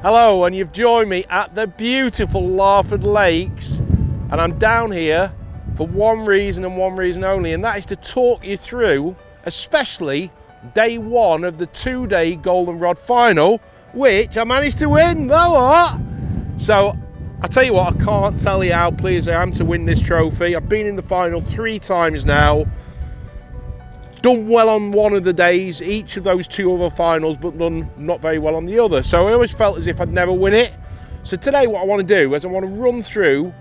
Hello, and you've joined me at the beautiful Larford Lakes, and I'm down here for one reason and one reason only, and that is to talk you through especially day one of the two-day goldenrod final, which I managed to win. What? So I tell you what, I can't tell you how pleased I am to win this trophy. I've been in the final 3 times now, done well on one of the days, each of those 2 other finals, but done not very well on the other. So I always felt as if I'd never win it. So today what I want to do is I want to run through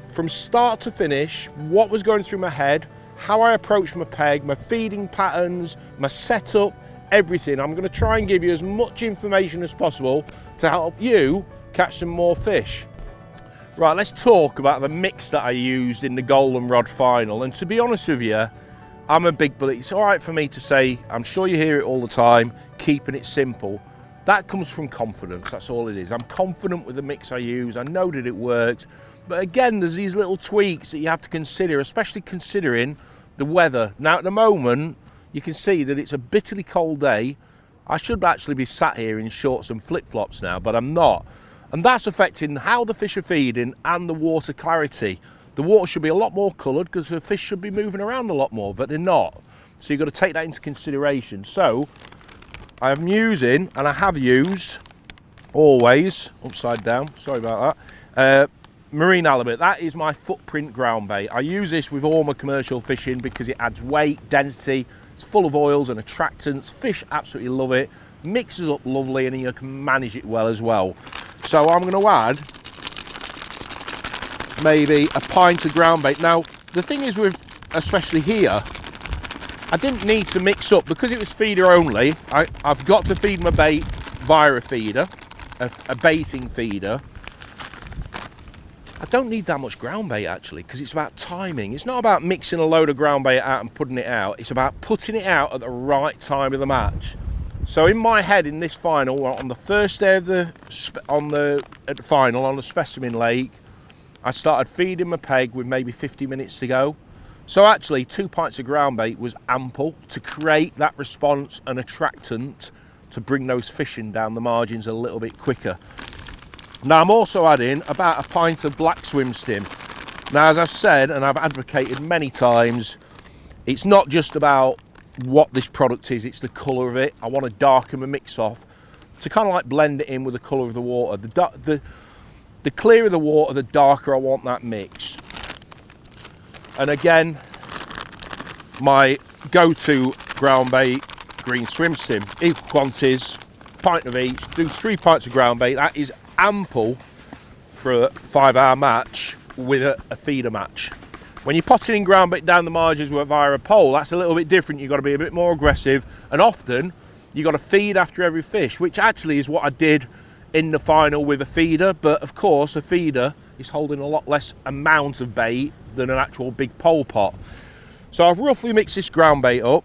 from start to finish what was going through my head, how I approached my peg, my feeding patterns, my setup, everything. I'm going to try and give you as much information as possible to help you catch some more fish. Right, let's talk about the mix that I used in the goldenrod final. And to be honest with you, I'm a big believer. It's all right for me to say, I'm sure you hear it all the time, keeping it simple. That comes from confidence, that's all it is. I'm confident with the mix I use, I know that it works. But again, there's these little tweaks that you have to consider, especially considering the weather. Now at the moment, you can see that it's a bitterly cold day. I should actually be sat here in shorts and flip-flops now, but I'm not. And that's affecting how the fish are feeding and the water clarity. The water should be a lot more coloured because the fish should be moving around a lot more, but they're not. So you've got to take that into consideration. So I'm using, and I have used, always, upside down, sorry about that, marine halibut. That is my footprint ground bait. I use this with all my commercial fishing because it adds weight, density, it's full of oils and attractants. Fish absolutely love it, mixes up lovely, and you can manage it well as well. So I'm going to add maybe a pint of ground bait. Now the thing is with, especially here, I didn't need to mix up because it was feeder only. I've got to feed my bait via a feeder, a baiting feeder. I don't need that much ground bait actually, because it's about timing. It's not about mixing a load of ground bait out and putting it out. It's about putting it out at the right time of the match. So in my head, in this final, on the first day of the final on the Specimen Lake, I started feeding my peg with maybe 50 minutes to go. So actually 2 pints of ground bait was ample to create that response and attractant to bring those fish in down the margins a little bit quicker. Now I'm also adding about a pint of black swim stim. Now as I've said and I've advocated many times, it's not just about what this product is, it's the colour of it. I want to darken my mix off to kind of like blend it in with the colour of the water. The clearer the water, the darker I want that mix. And again, my go-to ground bait, green swim stim, equal quantities, pint of each, do 3 pints of ground bait. That is ample for a 5-hour match with a feeder match. When you're potting in ground bait down the margins via a pole, that's a little bit different. You've got to be a bit more aggressive, and often you've got to feed after every fish, which actually is what I did in the final with a feeder. But of course a feeder is holding a lot less amount of bait than an actual big pole pot. So I've roughly mixed this ground bait up.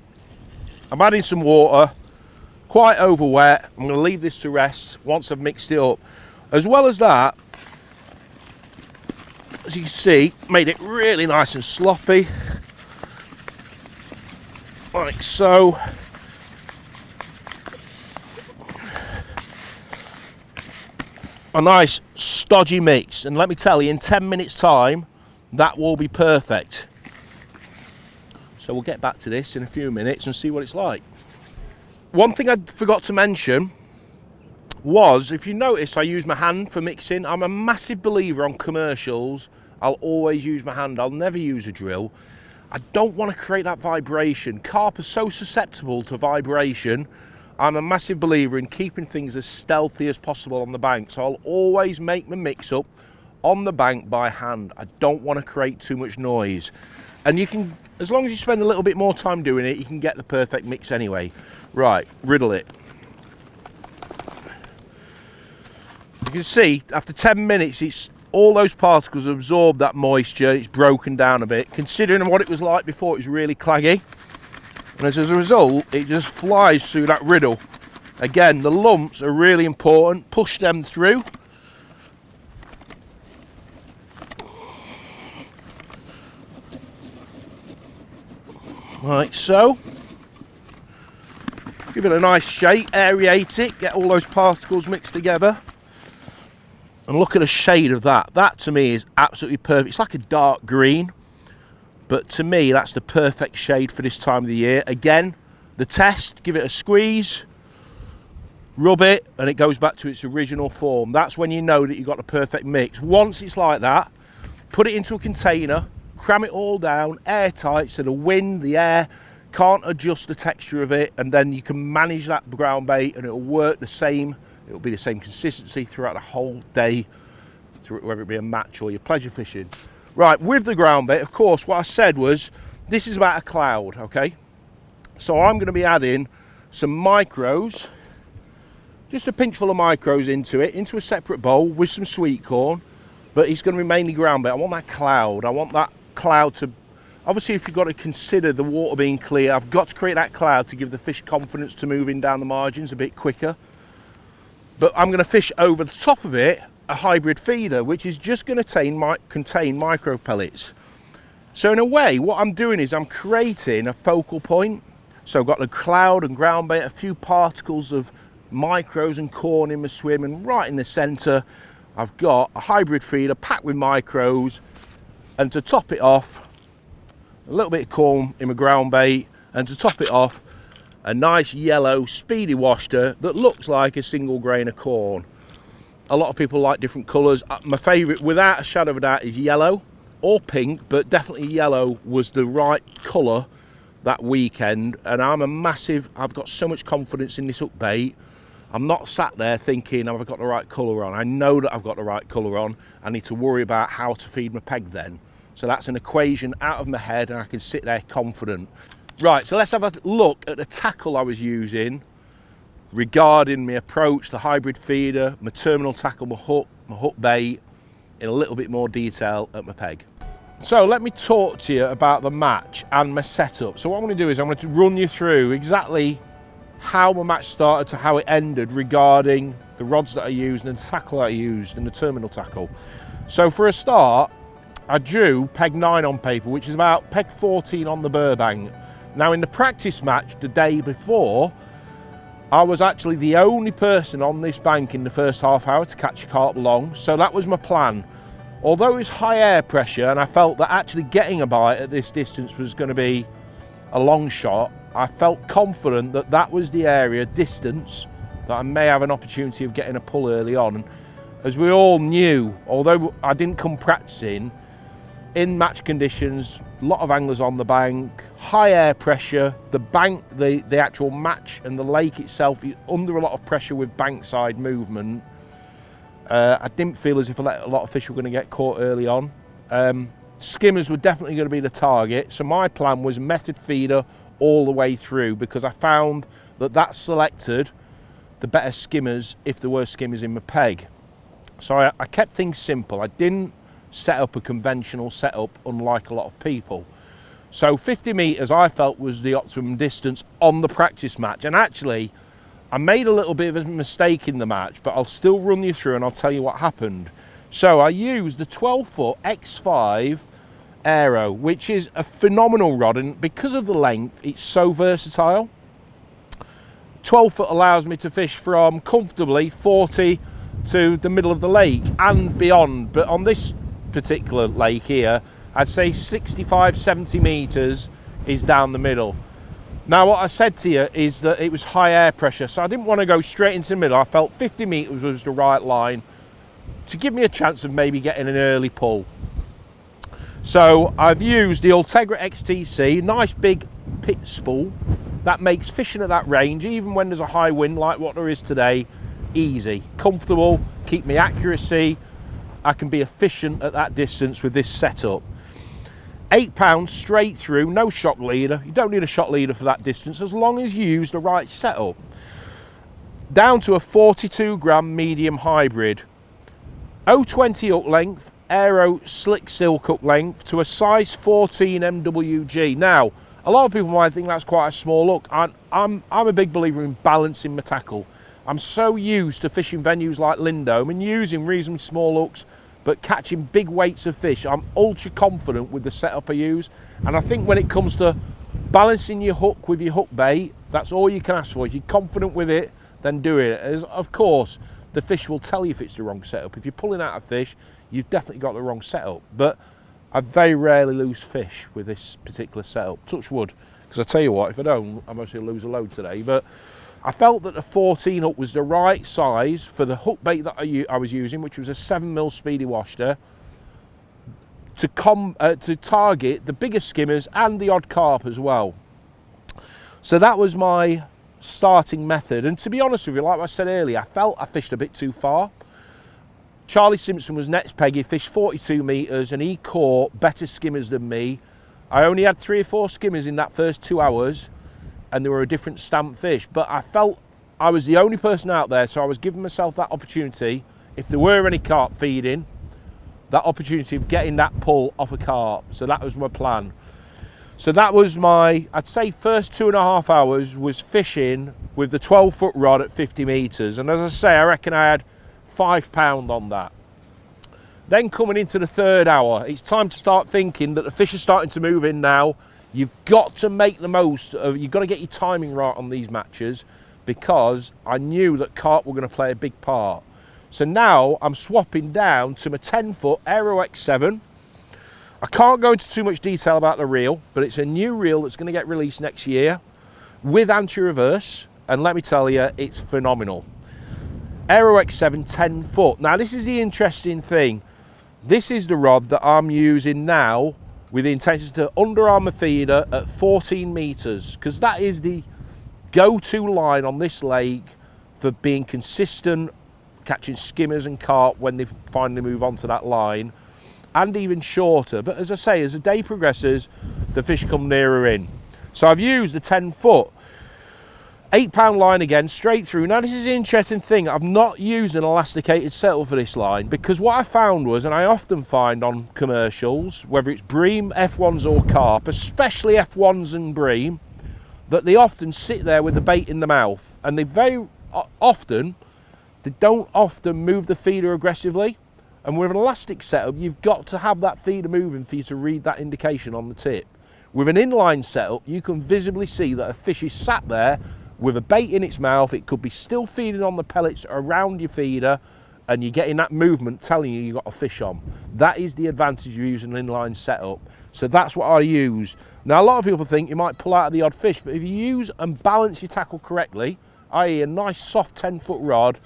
I'm adding some water, quite over wet. I'm going to leave this to rest once I've mixed it up. As well as that, as you can see, made it really nice and sloppy, like so. A nice stodgy mix, and let me tell you, in 10 minutes time that will be perfect. So we'll get back to this in a few minutes and see what it's like. One thing I forgot to mention was, if you notice, I use my hand for mixing. I'm a massive believer on commercials. I'll always use my hand, I'll never use a drill. I don't want to create that vibration. Carp are so susceptible to vibration. I'm a massive believer in keeping things as stealthy as possible on the bank, so I'll always make my mix up on the bank by hand. I don't want to create too much noise. And you can, as long as you spend a little bit more time doing it, you can get the perfect mix anyway. Right, riddle it. You can see after 10 minutes, it's all those particles have absorbed that moisture, it's broken down a bit. Considering what it was like before, it was really claggy. And as a result, it just flies through that riddle. Again, the lumps are really important. Push them through. Like so. Give it a nice shake, aerate it, get all those particles mixed together. And look at the shade of that. That to me is absolutely perfect. It's like a dark green, but to me that's the perfect shade for this time of the year. Again, the test, give it a squeeze, rub it, and it goes back to its original form. That's when you know that you've got the perfect mix. Once it's like that, put it into a container, cram it all down, airtight, so the wind, the air can't adjust the texture of it, and then you can manage that ground bait and it'll work the same. It'll be the same consistency throughout the whole day, whether it be a match or your pleasure fishing. Right, with the ground bait, of course, what I said was, this is about a cloud, okay? So I'm going to be adding some micros, just a pinch full of micros into it, into a separate bowl with some sweet corn, but it's going to be mainly ground bait. I want that cloud. I want that cloud to, obviously if you've got to consider the water being clear, I've got to create that cloud to give the fish confidence to move in down the margins a bit quicker. But I'm going to fish over the top of it a hybrid feeder, which is just going to contain micro pellets. So in a way, what I'm doing is I'm creating a focal point. So I've got the cloud and ground bait, a few particles of micros and corn in my swim, and right in the centre, I've got a hybrid feeder packed with micros, and to top it off, a little bit of corn in my ground bait, and to top it off, a nice yellow speedy washter that looks like a single grain of corn. A lot of people like different colours. My favourite, without a shadow of a doubt, is yellow or pink, but definitely yellow was the right colour that weekend. And I've got so much confidence in this hook bait. I'm not sat there thinking, have I got the right colour on? I know that I've got the right colour on. I need to worry about how to feed my peg then. So that's an equation out of my head, and I can sit there confident. Right, so let's have a look at the tackle I was using regarding my approach, the hybrid feeder, my terminal tackle, my hook bait, in a little bit more detail at my peg. So let me talk to you about the match and my setup. So what I'm going to do is I'm going to run you through exactly how my match started to how it ended regarding the rods that I used and the tackle that I used and the terminal tackle. So for a start, I drew peg 9 on paper, which is about peg 14 on the Burbank. Now in the practice match the day before, I was actually the only person on this bank in the first half hour to catch a carp long, so that was my plan. Although it was high air pressure and I felt that actually getting a bite at this distance was going to be a long shot, I felt confident that that was the area, distance, that I may have an opportunity of getting a pull early on. And as we all knew, although I didn't come practicing, in match conditions, a lot of anglers on the bank, high air pressure, the bank, the actual match and the lake itself is under a lot of pressure with bankside movement. I didn't feel as if a lot of fish were going to get caught early on. Skimmers were definitely going to be the target, so my plan was method feeder all the way through, because I found that selected the better skimmers if there were skimmers in my peg. So I kept things simple. I didn't set up a conventional setup unlike a lot of people. So 50 metres I felt was the optimum distance on the practice match, and actually I made a little bit of a mistake in the match, but I'll still run you through and I'll tell you what happened. So I used the 12-foot X5 Aero, which is a phenomenal rod, and because of the length it's so versatile. 12-foot allows me to fish from comfortably 40 to the middle of the lake and beyond, but on this particular lake here, I'd say 65-70 metres is down the middle. Now what I said to you is that it was high air pressure, so I didn't want to go straight into the middle. I felt 50 metres was the right line to give me a chance of maybe getting an early pull. So I've used the Ultegra XTC, nice big pit spool that makes fishing at that range, even when there's a high wind like what there is today, easy, comfortable, keep me accuracy. I can be efficient at that distance with this setup. 8 pounds straight through, no shock leader. You don't need a shock leader for that distance as long as you use the right setup. Down to a 42 gram medium hybrid. 020 hook length, Aero slick silk hook length to a size 14 MWG. Now, a lot of people might think that's quite a small hook. I'm a big believer in balancing my tackle. I'm so used to fishing venues like Lindome and using reasonably small hooks, but catching big weights of fish. I'm ultra confident with the setup I use, and I think when it comes to balancing your hook with your hook bait, that's all you can ask for. If you're confident with it, then do it. As of course, the fish will tell you if it's the wrong setup. If you're pulling out a fish, you've definitely got the wrong setup. But I very rarely lose fish with this particular setup. Touch wood, because I tell you what, if I don't, I'm actually going to lose a load today. But I felt that the 14 hook was the right size for the hook bait that I was using, which was a 7mm speedy washter, to target the bigger skimmers and the odd carp as well. So that was my starting method. And to be honest with you, like I said earlier, I felt I fished a bit too far. Charlie Simpson was next peg. He fished 42 metres and he caught better skimmers than me. I only had 3 or 4 skimmers in that first 2 hours, and they were a different stamp fish. But I felt I was the only person out there, so I was giving myself that opportunity, if there were any carp feeding, that opportunity of getting that pull off a carp. So that was my plan. So that was my, I'd say, first 2.5 hours was fishing with the 12-foot rod at 50 metres. And as I say, I reckon I had £5 on that. Then coming into the 3rd hour, it's time to start thinking that the fish are starting to move in now. You've got to make the most of, you've got to get your timing right on these matches, because I knew that carp were going to play a big part. So now I'm swapping down to my 10-foot Aero X7. I can't go into too much detail about the reel, but it's a new reel that's going to get released next year with anti-reverse, and let me tell you, it's phenomenal. Aero X7 10 foot. Now this is the interesting thing. This is the rod that I'm using now with the intention to underarm a feeder at 14 metres, because that is the go-to line on this lake for being consistent, catching skimmers and carp when they finally move on to that line, and even shorter. But as I say, as the day progresses, the fish come nearer in. So I've used the 10 foot. £8 line again, straight through. Now this is an interesting thing. I've not used an elasticated settle for this line, because what I found was, and I often find on commercials, whether it's bream, F1s or carp, especially F1s and bream, that they often sit there with the bait in the mouth, and they don't often move the feeder aggressively. And with an elastic setup, you've got to have that feeder moving for you to read that indication on the tip. With an inline setup, you can visibly see that a fish is sat there with a bait in its mouth. It could be still feeding on the pellets around your feeder, and you're getting that movement telling you you've got a fish on. That is the advantage of using an inline setup. So that's what I use. Now a lot of people think you might pull out the odd fish, but if you use and balance your tackle correctly, i.e. a nice soft 10-foot rod,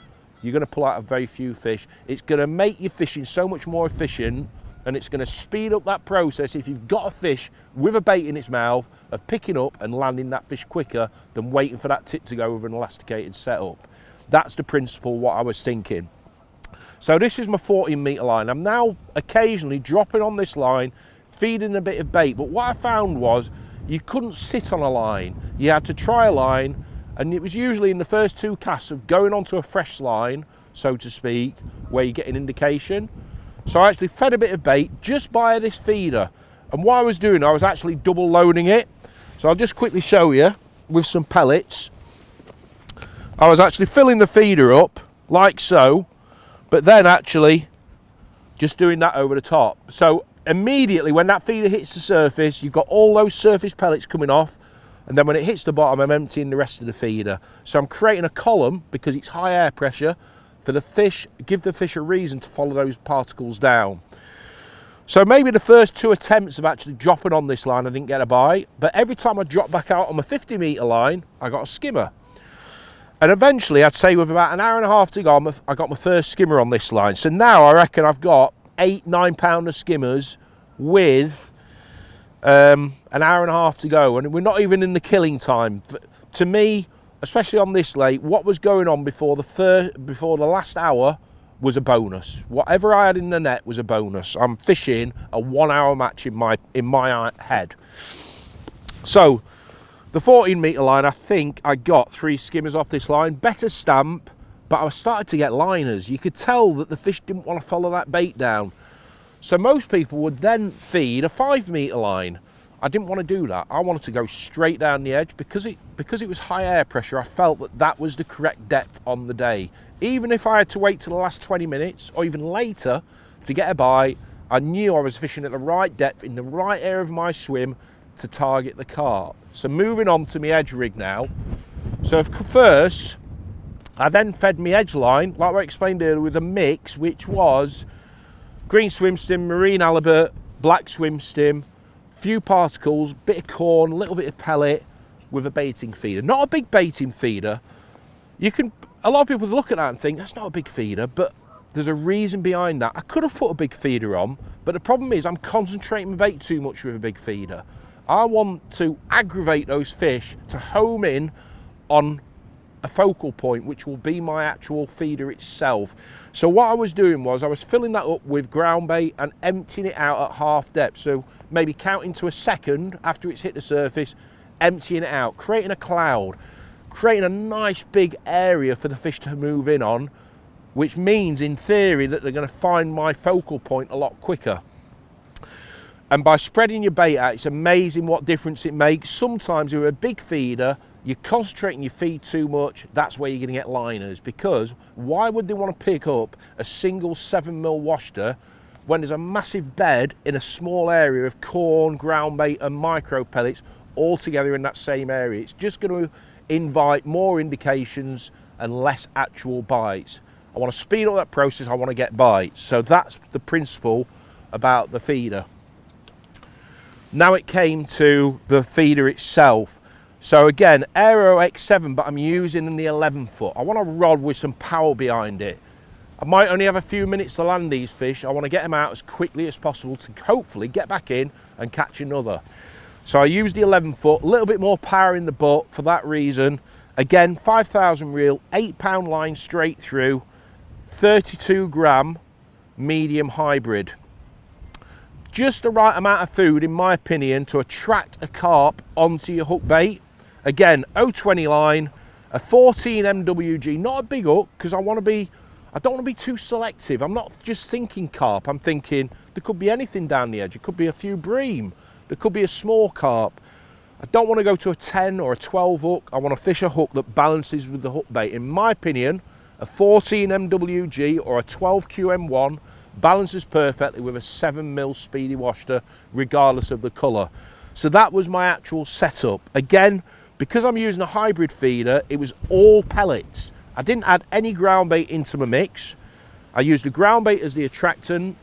you're going to pull out a very few fish. It's going to make your fishing so much more efficient, and it's going to speed up that process if you've got a fish with a bait in its mouth, of picking up and landing that fish quicker than waiting for that tip to go with an elasticated setup. That's the principle, what I was thinking. So this is my 14-metre line. I'm now occasionally dropping on this line, feeding a bit of bait, but what I found was you couldn't sit on a line. You had to try a line, and it was usually in the first 2 casts of going onto a fresh line, so to speak, where you get an indication. So I actually fed a bit of bait just by this feeder. And what I was doing, I was actually double loading it. So I'll just quickly show you with some pellets. I was actually filling the feeder up like so, but then actually just doing that over the top. So immediately when that feeder hits the surface, you've got all those surface pellets coming off. And then when it hits the bottom, I'm emptying the rest of the feeder. So I'm creating a column, because it's high air pressure, for the fish, give the fish a reason to follow those particles down. So maybe the first 2 attempts of actually dropping on this line, I didn't get a bite, but every time I dropped back out on my 50-metre line, I got a skimmer. And eventually, I'd say with about an hour and a half to go, I got my first skimmer on this line. So now I reckon I've got 8-9 pounder skimmers with an hour and a half to go, and we're not even in the killing time. To me, especially on this lake, what was going on before the last hour was a bonus. Whatever I had in the net was a bonus. I'm fishing a 1-hour match in my head. So the 14-metre line, I think I got 3 skimmers off this line. Better stamp, but I was starting to get liners. You could tell that the fish didn't want to follow that bait down. So most people would then feed a 5-metre line. I didn't want to do that. I wanted to go straight down the edge, because it was high air pressure. I felt that that was the correct depth on the day. Even if I had to wait till the last 20 minutes or even later to get a bite, I knew I was fishing at the right depth in the right area of my swim to target the carp. So moving on to my edge rig now. So first, I then fed my edge line, like I explained earlier, with a mix, which was green swim stim, marine halibut, black swim stim, few particles, bit of corn, a little bit of pellet, with a baiting feeder. Not a big baiting feeder. A lot of people look at that and think, that's not a big feeder, but there's a reason behind that. I could have put a big feeder on, but the problem is I'm concentrating my bait too much with a big feeder. I want to aggravate those fish to home in on a focal point, which will be my actual feeder itself. So what I was doing was I was filling that up with ground bait and emptying it out at half depth. So maybe counting to a second after it's hit the surface, emptying it out, creating a cloud, creating a nice big area for the fish to move in on, which means in theory that they're going to find my focal point a lot quicker. And by spreading your bait out, it's amazing what difference it makes. Sometimes with a big feeder, you're concentrating your feed too much, that's where you're going to get liners, because why would they want to pick up a single 7mm washter when there's a massive bed in a small area of corn, ground bait and micro pellets all together in that same area? It's just going to invite more indications and less actual bites. I want to speed up that process, I want to get bites. So that's the principle about the feeder. Now it came to the feeder itself. So again, Aero X7, but I'm using the 11 foot. I want a rod with some power behind it. I might only have a few minutes to land these fish. I want to get them out as quickly as possible to hopefully get back in and catch another. So I used the 11 foot, a little bit more power in the butt for that reason. Again, 5,000 reel, 8-pound line straight through, 32 gram medium hybrid. Just the right amount of food, in my opinion, to attract a carp onto your hook bait. Again, 020 line, a 14 MWG, not a big hook, because I don't want to be too selective. I'm not just thinking carp, I'm thinking there could be anything down the edge. It could be a few bream, there could be a small carp. I don't want to go to a 10 or a 12 hook. I want to fish a hook that balances with the hook bait. In my opinion, a 14 MWG or a 12 QM1 balances perfectly with a 7mm speedy washter, regardless of the colour. So that was my actual setup. Again, because I'm using a hybrid feeder, it was all pellets. I didn't add any ground bait into my mix. I used the ground bait as the attractant,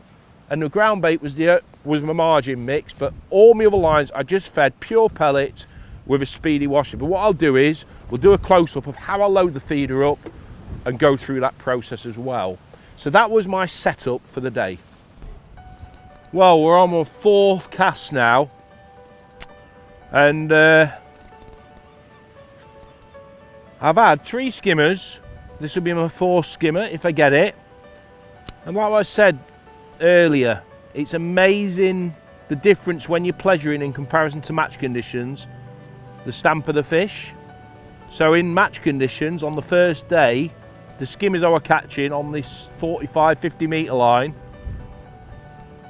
and the ground bait was my margin mix, but all my other lines I just fed pure pellet with a speedy washer. But what I'll do is, we'll do a close-up of how I load the feeder up and go through that process as well. So that was my setup for the day. Well, we're on my 4th cast now, and I've had 3 skimmers. This will be my 4th skimmer if I get it. And like I said earlier, it's amazing the difference when you're pleasuring in comparison to match conditions, the stamp of the fish. So in match conditions on the first day, the skimmers I were catching on this 45-50 metre line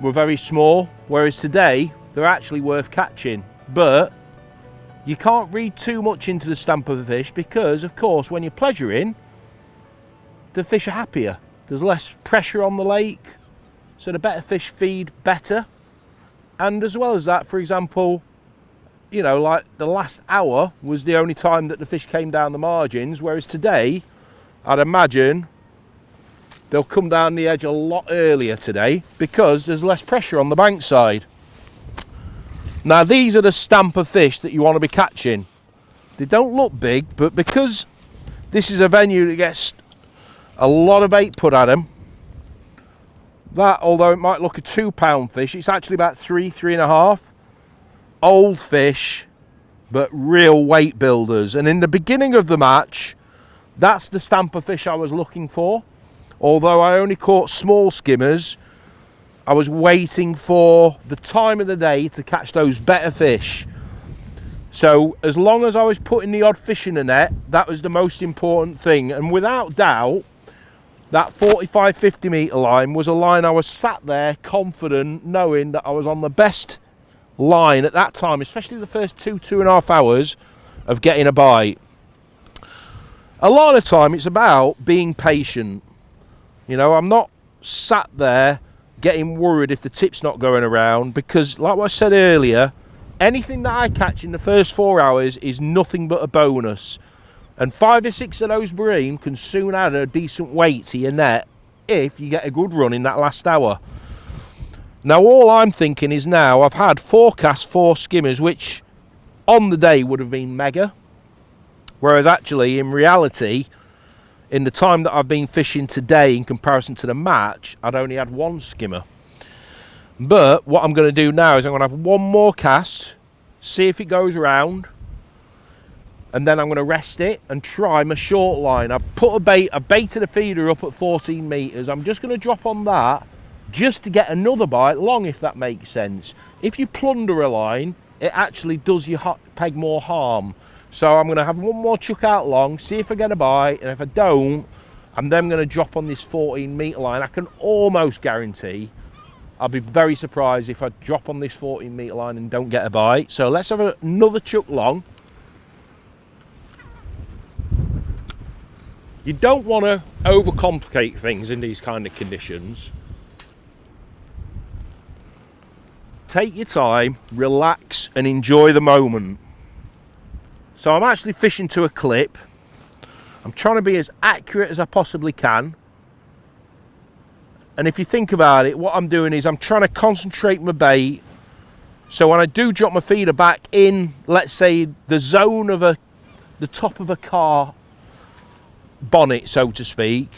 were very small, whereas today they're actually worth catching. But you can't read too much into the stamp of the fish because, of course, when you're pleasuring, the fish are happier. There's less pressure on the lake, so the better fish feed better. And as well as that, for example, you know, like the last hour was the only time that the fish came down the margins, whereas today, I'd imagine they'll come down the edge a lot earlier today because there's less pressure on the bank side. Now these are the stamp of fish that you want to be catching. They don't look big, but because this is a venue that gets a lot of bait put at them, that, although it might look a 2-pound fish, it's actually about 3.5. Old fish, but real weight builders. And in the beginning of the match, that's the stamp of fish I was looking for. Although I only caught small skimmers, I was waiting for the time of the day to catch those better fish. So as long as I was putting the odd fish in the net, that was the most important thing. And without doubt, that 45-50 metre line was a line I was sat there confident, knowing that I was on the best line at that time, especially the first 2.5 hours of getting a bite. A lot of the time it's about being patient. You know, I'm not sat there getting worried if the tip's not going around, because like what I said earlier, anything that I catch in the first 4 hours is nothing but a bonus. And 5 or 6 of those bream can soon add a decent weight to your net if you get a good run in that last hour. Now all I'm thinking is, now I've had 4 casts, 4 skimmers, which on the day would have been mega, whereas actually in reality, in the time that I've been fishing today in comparison to the match, I'd only had 1 skimmer. But what I'm going to do now is I'm going to have 1 more cast, see if it goes around, and then I'm going to rest it and try my short line. I've baited a feeder up at 14 metres. I'm just going to drop on that just to get another bite long, if that makes sense. If you plunder a line, it actually does your peg more harm. So I'm going to have 1 more chuck out long, see if I get a bite, and if I don't, I'm then going to drop on this 14 metre line. I can almost guarantee, I'll be very surprised if I drop on this 14 metre line and don't get a bite. So let's have another chuck long. You don't want to overcomplicate things in these kind of conditions. Take your time, relax, and enjoy the moment. So I'm actually fishing to a clip. I'm trying to be as accurate as I possibly can. And if you think about it, what I'm doing is I'm trying to concentrate my bait. So when I do drop my feeder back in, let's say, the zone of the top of a car bonnet, so to speak,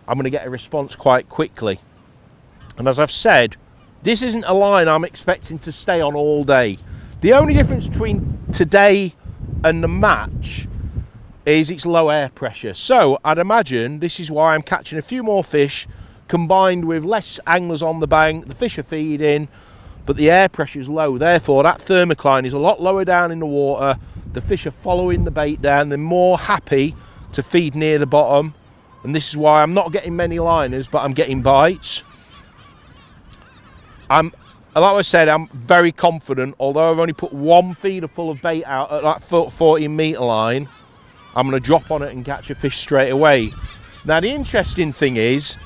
I'm going to get a response quite quickly. And as I've said, this isn't a line I'm expecting to stay on all day. The only difference between today and the match is it's low air pressure. So I'd imagine this is why I'm catching a few more fish, combined with less anglers on the bank. The fish are feeding, but the air pressure is low. Therefore, that thermocline is a lot lower down in the water. The fish are following the bait down. They're more happy to feed near the bottom. And this is why I'm not getting many liners, but I'm getting bites. Like I said, I'm very confident. Although I've only put 1 feeder full of bait out at that 14 metre line, I'm going to drop on it and catch a fish straight away. Now, the interesting thing is,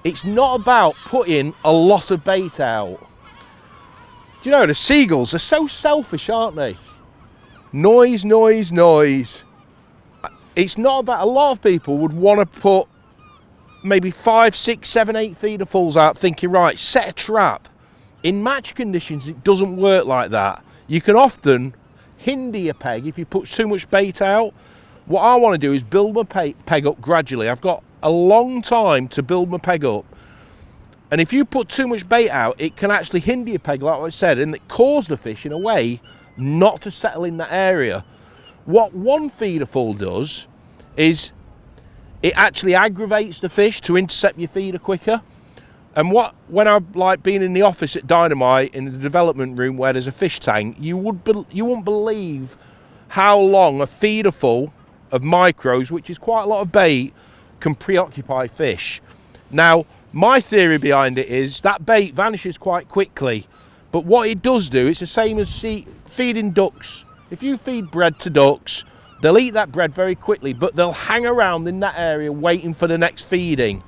it's not about putting a lot of bait out. Do you know, the seagulls are so selfish, aren't they? Noise, noise, noise. It's not about, a lot of people would want to put maybe 5, 6, 7, 8 feederfuls out thinking, right, set a trap. In match conditions, it doesn't work like that. You can often hinder your peg if you put too much bait out. What I want to do is build my peg up gradually. I've got a long time to build my peg up. And if you put too much bait out, it can actually hinder your peg, like I said, and it cause the fish, in a way, not to settle in that area. What 1 feederful does is it actually aggravates the fish to intercept your feeder quicker. And when I've like been in the office at Dynamite in the development room where there's a fish tank, you wouldn't believe how long a feeder full of micros, which is quite a lot of bait, can preoccupy fish. Now, my theory behind it is that bait vanishes quite quickly, but what it does do, it's the same as feeding ducks. If you feed bread to ducks, they'll eat that bread very quickly, but they'll hang around in that area waiting for the next feeding.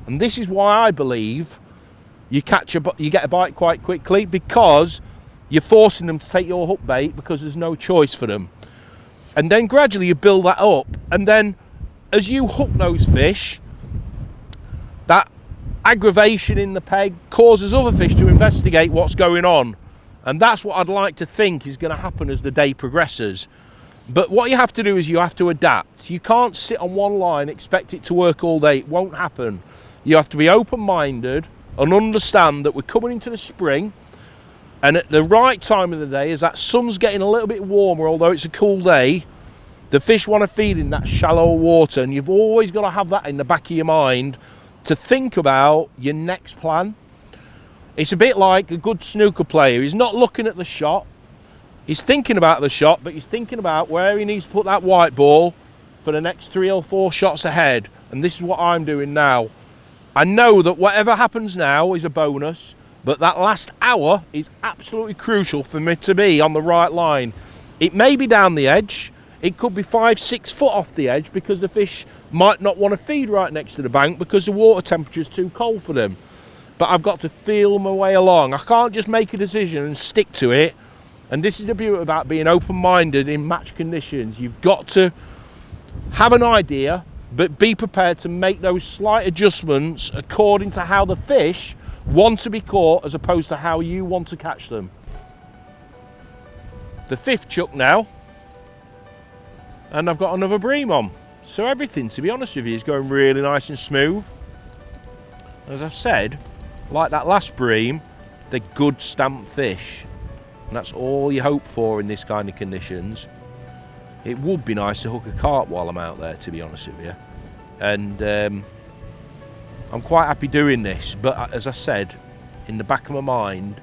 And this is why I believe you get a bite quite quickly, because you're forcing them to take your hook bait because there's no choice for them. And then gradually you build that up, and then as you hook those fish, that aggravation in the peg causes other fish to investigate what's going on. And that's what I'd like to think is going to happen as the day progresses. But what you have to do is you have to adapt. You can't sit on one line, expect it to work all day. It won't happen. You have to be open-minded and understand that we're coming into the spring, and at the right time of the day, as that sun's getting a little bit warmer, although it's a cool day, the fish want to feed in that shallow water, and you've always got to have that in the back of your mind to think about your next plan. It's a bit like a good snooker player. He's not looking at the shot. He's thinking about the shot, but he's thinking about where he needs to put that white ball for the next 3 or 4 shots ahead. And this is what I'm doing now. I know that whatever happens now is a bonus, but that last hour is absolutely crucial for me to be on the right line. It may be down the edge. It could be 5, 6 foot off the edge because the fish might not want to feed right next to the bank because the water temperature is too cold for them. But I've got to feel my way along. I can't just make a decision and stick to it. And this is the beauty about being open-minded in match conditions. You've got to have an idea, but be prepared to make those slight adjustments according to how the fish want to be caught as opposed to how you want to catch them. The 5th chuck now, and I've got another bream on. So everything, to be honest with you, is going really nice and smooth. As I've said, like that last bream, they're good stamped fish. And that's all you hope for in this kind of conditions. It would be nice to hook a carp while I'm out there, to be honest with you. And I'm quite happy doing this, but as I said, in the back of my mind,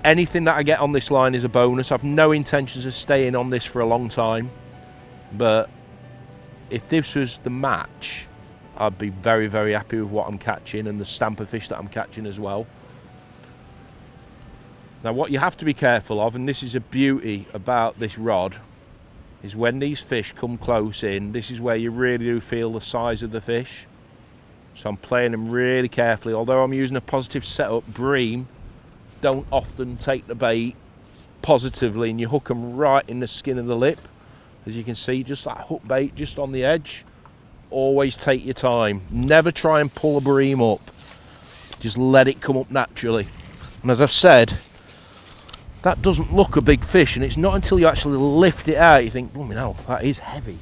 anything that I get on this line is a bonus. I've no intentions of staying on this for a long time, but if this was the match, I'd be very, very happy with what I'm catching and the stamp of fish that I'm catching as well. Now, what you have to be careful of, and this is a beauty about this rod, is when these fish come close in, this is where you really do feel the size of the fish. So I'm playing them really carefully. Although I'm using a positive setup, bream don't often take the bait positively, and you hook them right in the skin of the lip. As you can see, just that hook bait just on the edge. Always take your time. Never try and pull a bream up. Just let it come up naturally. And as I've said, that doesn't look a big fish, and it's not until you actually lift it out you think, oh no, that is heavy.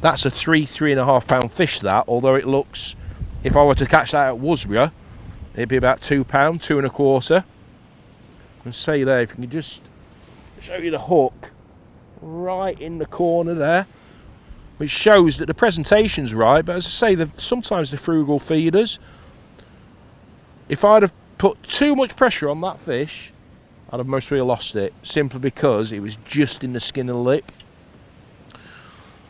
That's a 3.5 pound fish, that, although it looks, if I were to catch that at Worsborough, it'd be about 2 pound, 2.25. And say there, if you can just show you the hook right in the corner there, which shows that the presentation's right. But as I say, sometimes the frugal feeders, if I'd have put too much pressure on that fish, I'd have most really lost it, simply because it was just in the skin of the lip.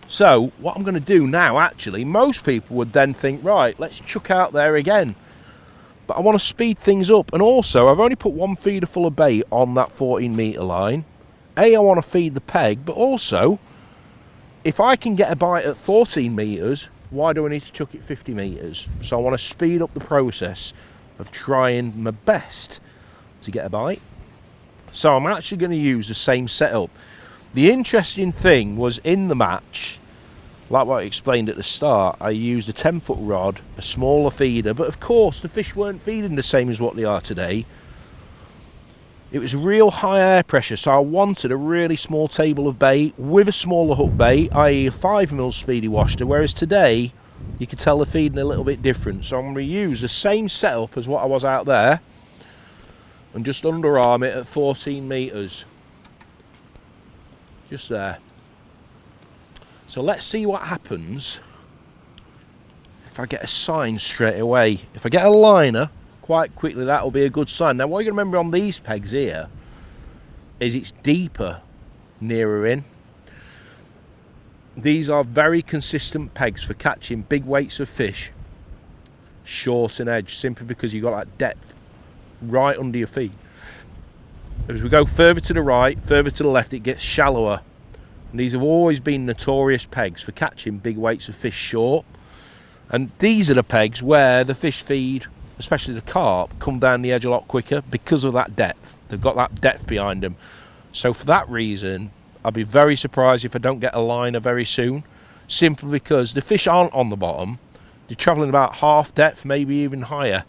So what I'm going to do now, actually, most people would then think, right, let's chuck out there again. But I want to speed things up, and also I've only put 1 feeder full of bait on that 14-metre line. I want to feed the peg, but also, if I can get a bite at 14 metres, why do I need to chuck it 50 metres? So I want to speed up the process of trying my best to get a bite. So I'm actually going to use the same setup. The interesting thing was, in the match, like what I explained at the start, I used a 10-foot rod, a smaller feeder, but of course the fish weren't feeding the same as what they are today. It was real high air pressure, so I wanted a really small table of bait with a smaller hook bait, i.e. a 5mm speedy washter, whereas today you can tell they're feeding a little bit different. So I'm going to use the same setup as what I was out there and just underarm it at 14 metres. Just there. So let's see what happens if I get a sign straight away. If I get a liner quite quickly, that'll be a good sign. Now what you're going to remember on these pegs here is it's deeper nearer in. These are very consistent pegs for catching big weights of fish short and edge, simply because you've got that depth right under your feet. As we go further to the right, further to the left, it gets shallower. And these have always been notorious pegs for catching big weights of fish short. And these are the pegs where the fish feed, especially the carp, come down the edge a lot quicker because of that depth. They've got that depth behind them. So for that reason, I'd be very surprised if I don't get a liner very soon, simply because the fish aren't on the bottom. They're travelling about half depth, maybe even higher.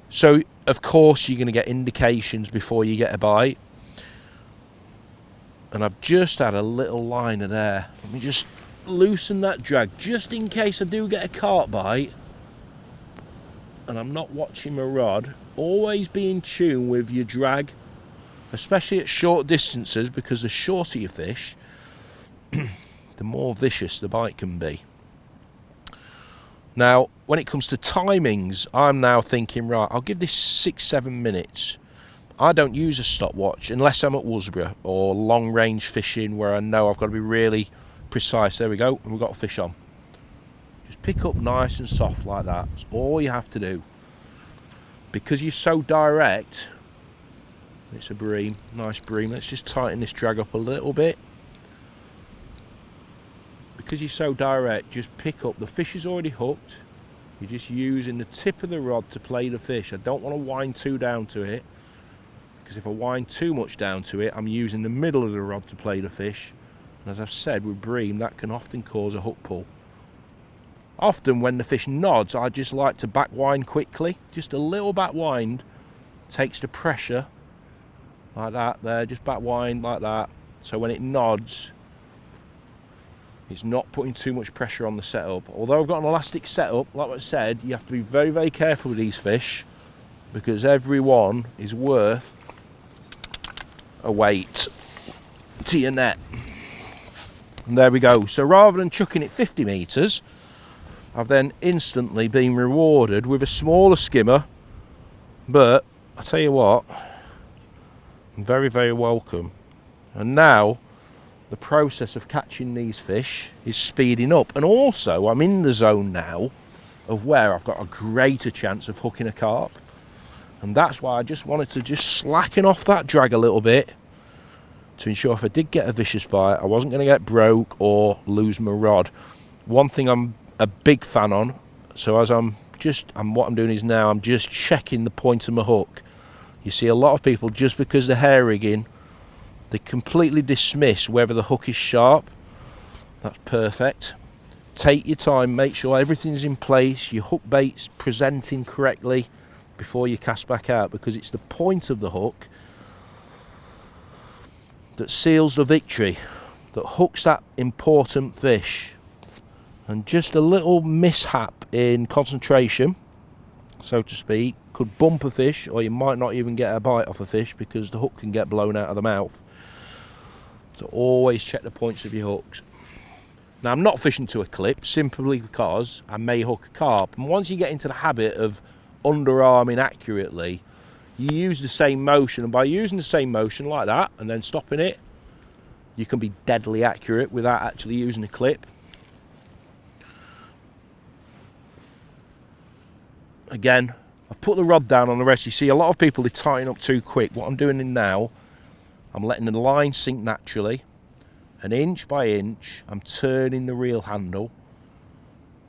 So of course you're going to get indications before you get a bite. And I've just had a little liner there. Let me just loosen that drag just in case I do get a carp bite and I'm not watching my rod. Always be in tune with your drag, especially at short distances, because the shorter your fish, the more vicious the bite can be. Now, when it comes to timings, I'm now thinking, right, I'll give this 6-7 minutes. I don't use a stopwatch unless I'm at Worsborough or long range fishing where I know I've got to be really precise. There we go, and we've got a fish on. Just pick up nice and soft like that. That's all you have to do. Because you're so direct, it's a bream, nice bream. Let's just tighten this drag up a little bit. Because you're so direct, just pick up. The fish is already hooked. You're just using the tip of the rod to play the fish. I don't want to wind too down to it, because if I wind too much down to it, I'm using the middle of the rod to play the fish, As I've said, with bream, that can often cause a hook pull. Often when the fish nods, I just like to back wind quickly. Just a little back wind takes the pressure, like that there, just back wind like that. So when it nods, it's not putting too much pressure on the setup. Although I've got an elastic setup, like I said, you have to be very, very careful with these fish, because every one is worth a weight to your net. And there we go. So rather than chucking it 50 metres, I've then instantly been rewarded with a smaller skimmer. But I tell you what, I'm very, very welcome. And now the process of catching these fish is speeding up. And also I'm in the zone now of where I've got a greater chance of hooking a carp. And that's why I just wanted to just slacken off that drag a little bit, to ensure if I did get a vicious bite, I wasn't going to get broke or lose my rod. One thing I'm a big fan on, so as what I'm doing is now I'm just checking the point of my hook. You see a lot of people, just because they're hair rigging, they completely dismiss whether the hook is sharp. That's perfect. Take your time, make sure everything's in place, your hook bait's presenting correctly before you cast back out, because it's the point of the hook that seals the victory, that hooks that important fish. And just a little mishap in concentration, so to speak, could bump a fish, or you might not even get a bite off a fish because the hook can get blown out of the mouth. So always check the points of your hooks. Now I'm not fishing to a clip simply because I may hook a carp, and once you get into the habit of underarming accurately, you use the same motion, and by using the same motion like that and then stopping it, you can be deadly accurate without actually using a clip. Again, I've put the rod down on the rest. You see a lot of people, they tighten up too quick. What I'm doing now, I'm letting the line sink naturally, and inch by inch I'm turning the reel handle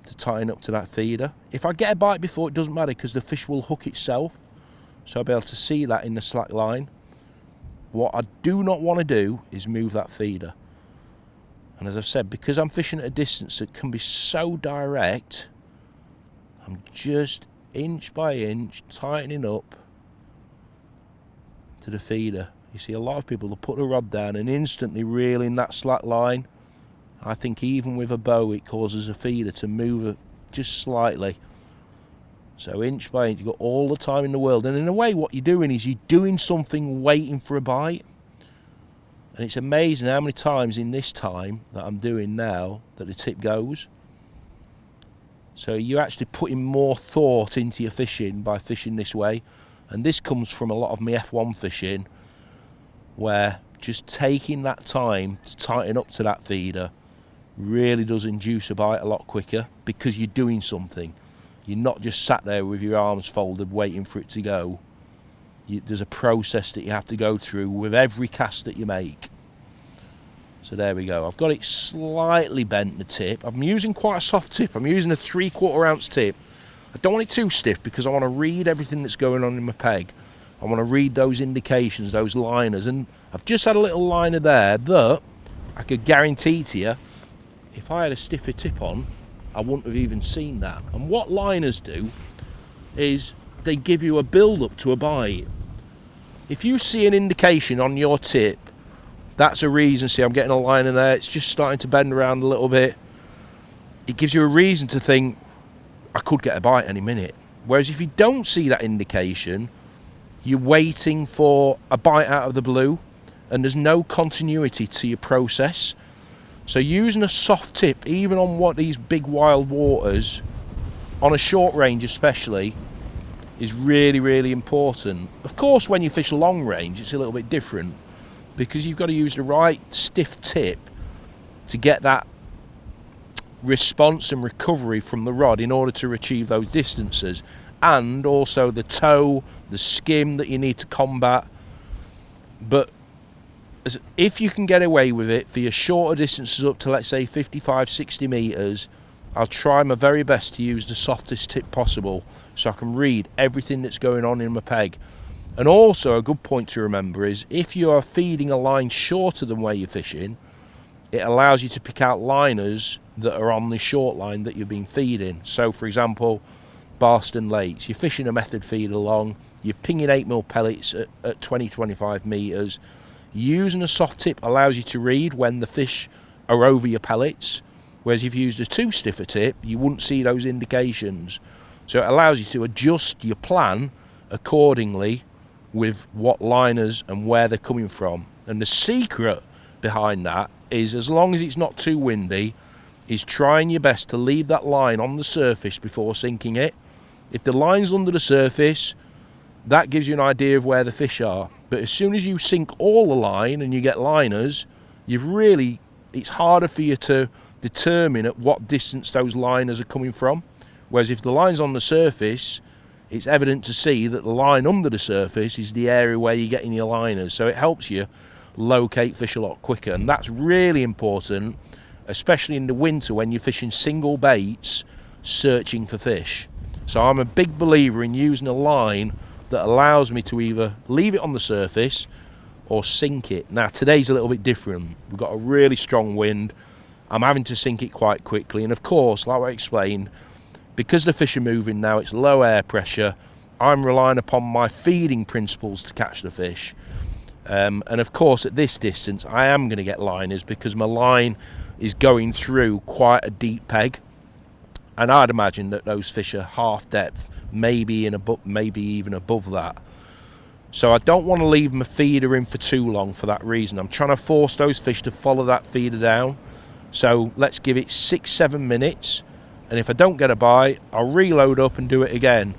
to tighten up to that feeder. If I get a bite before, it doesn't matter, because the fish will hook itself, so I'll be able to see that in the slack line. What I do not want to do is move that feeder. And as I've said, because I'm fishing at a distance that can be so direct, I'm just inch by inch tightening up to the feeder. You see a lot of people, will put the rod down and instantly reel in that slack line. I think even with a bow it causes a feeder to move it just slightly. So inch by inch, you've got all the time in the world. And in a way what you're doing is you're doing something waiting for a bite. And it's amazing how many times in this time that I'm doing now that the tip goes. So you're actually putting more thought into your fishing by fishing this way. And this comes from a lot of my F1 fishing, where just taking that time to tighten up to that feeder really does induce a bite a lot quicker, because you're doing something. You're not just sat there with your arms folded waiting for it to go. There's a process that you have to go through with every cast that you make. So there we go. I've got it slightly bent, the tip. I'm using quite a soft tip. I'm using a 3/4 ounce tip. I don't want it too stiff, because I want to read everything that's going on in my peg. I want to read those indications, those liners. And I've just had a little liner there that I could guarantee to you, if I had a stiffer tip on, I wouldn't have even seen that. And what liners do is they give you a build-up to a bite. If you see an indication on your tip, that's a reason. See, I'm getting a liner there, it's just starting to bend around a little bit. It gives you a reason to think, I could get a bite any minute. Whereas if you don't see that indication, you're waiting for a bite out of the blue, and there's no continuity to your process. So using a soft tip, even on these big wild waters, on a short range especially, is really, really important. Of course, when you fish long range, it's a little bit different, because you've got to use the right stiff tip to get that response and recovery from the rod in order to achieve those distances, and also the toe, the skim that you need to combat. But if you can get away with it for your shorter distances up to, let's say, 55, 60 metres, I'll try my very best to use the softest tip possible so I can read everything that's going on in my peg. And also a good point to remember is, if you are feeding a line shorter than where you're fishing, it allows you to pick out liners that are on the short line that you've been feeding. So for example, Barston Lakes, you're fishing a method feed along, you're pinging 8mm pellets at 20-25 metres. Using a soft tip allows you to read when the fish are over your pellets, whereas if you used a too stiff a tip, you wouldn't see those indications. So it allows you to adjust your plan accordingly with what liners and where they're coming from. And the secret behind that is, as long as it's not too windy, is trying your best to leave that line on the surface before sinking it. If the line's under the surface, that gives you an idea of where the fish are. But as soon as you sink all the line and you get liners, it's harder for you to determine at what distance those liners are coming from. Whereas if the line's on the surface, it's evident to see that the line under the surface is the area where you're getting your liners. So it helps you locate fish a lot quicker. And that's really important, especially in the winter when you're fishing single baits, searching for fish. So I'm a big believer in using a line that allows me to either leave it on the surface or sink it. Now today's a little bit different. We've got a really strong wind. I'm having to sink it quite quickly, and of course, like I explained, because the fish are moving now, it's low air pressure, I'm relying upon my feeding principles to catch the fish. And of course at this distance I am going to get liners because my line is going through quite a deep peg, and I'd imagine that those fish are half depth, maybe even above that. So I don't want to leave my feeder in for too long for that reason. I'm trying to force those fish to follow that feeder down. So let's give it 6-7 minutes, and if I don't get a bite, I'll reload up and do it again.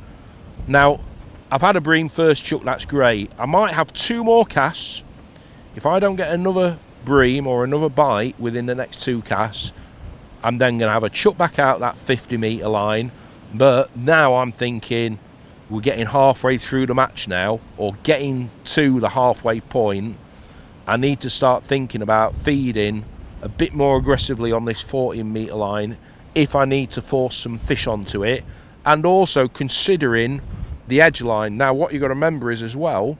Now I've had a bream first chuck, that's great. I might have 2 more casts. If I don't get another bream or another bite within the next 2 casts, I'm then going to have a chuck back out that 50-metre line. But now I'm thinking we're getting halfway through the match now, or getting to the halfway point. I need to start thinking about feeding a bit more aggressively on this 14-metre line if I need to force some fish onto it, and also considering the edge line. Now what you've got to remember is as well,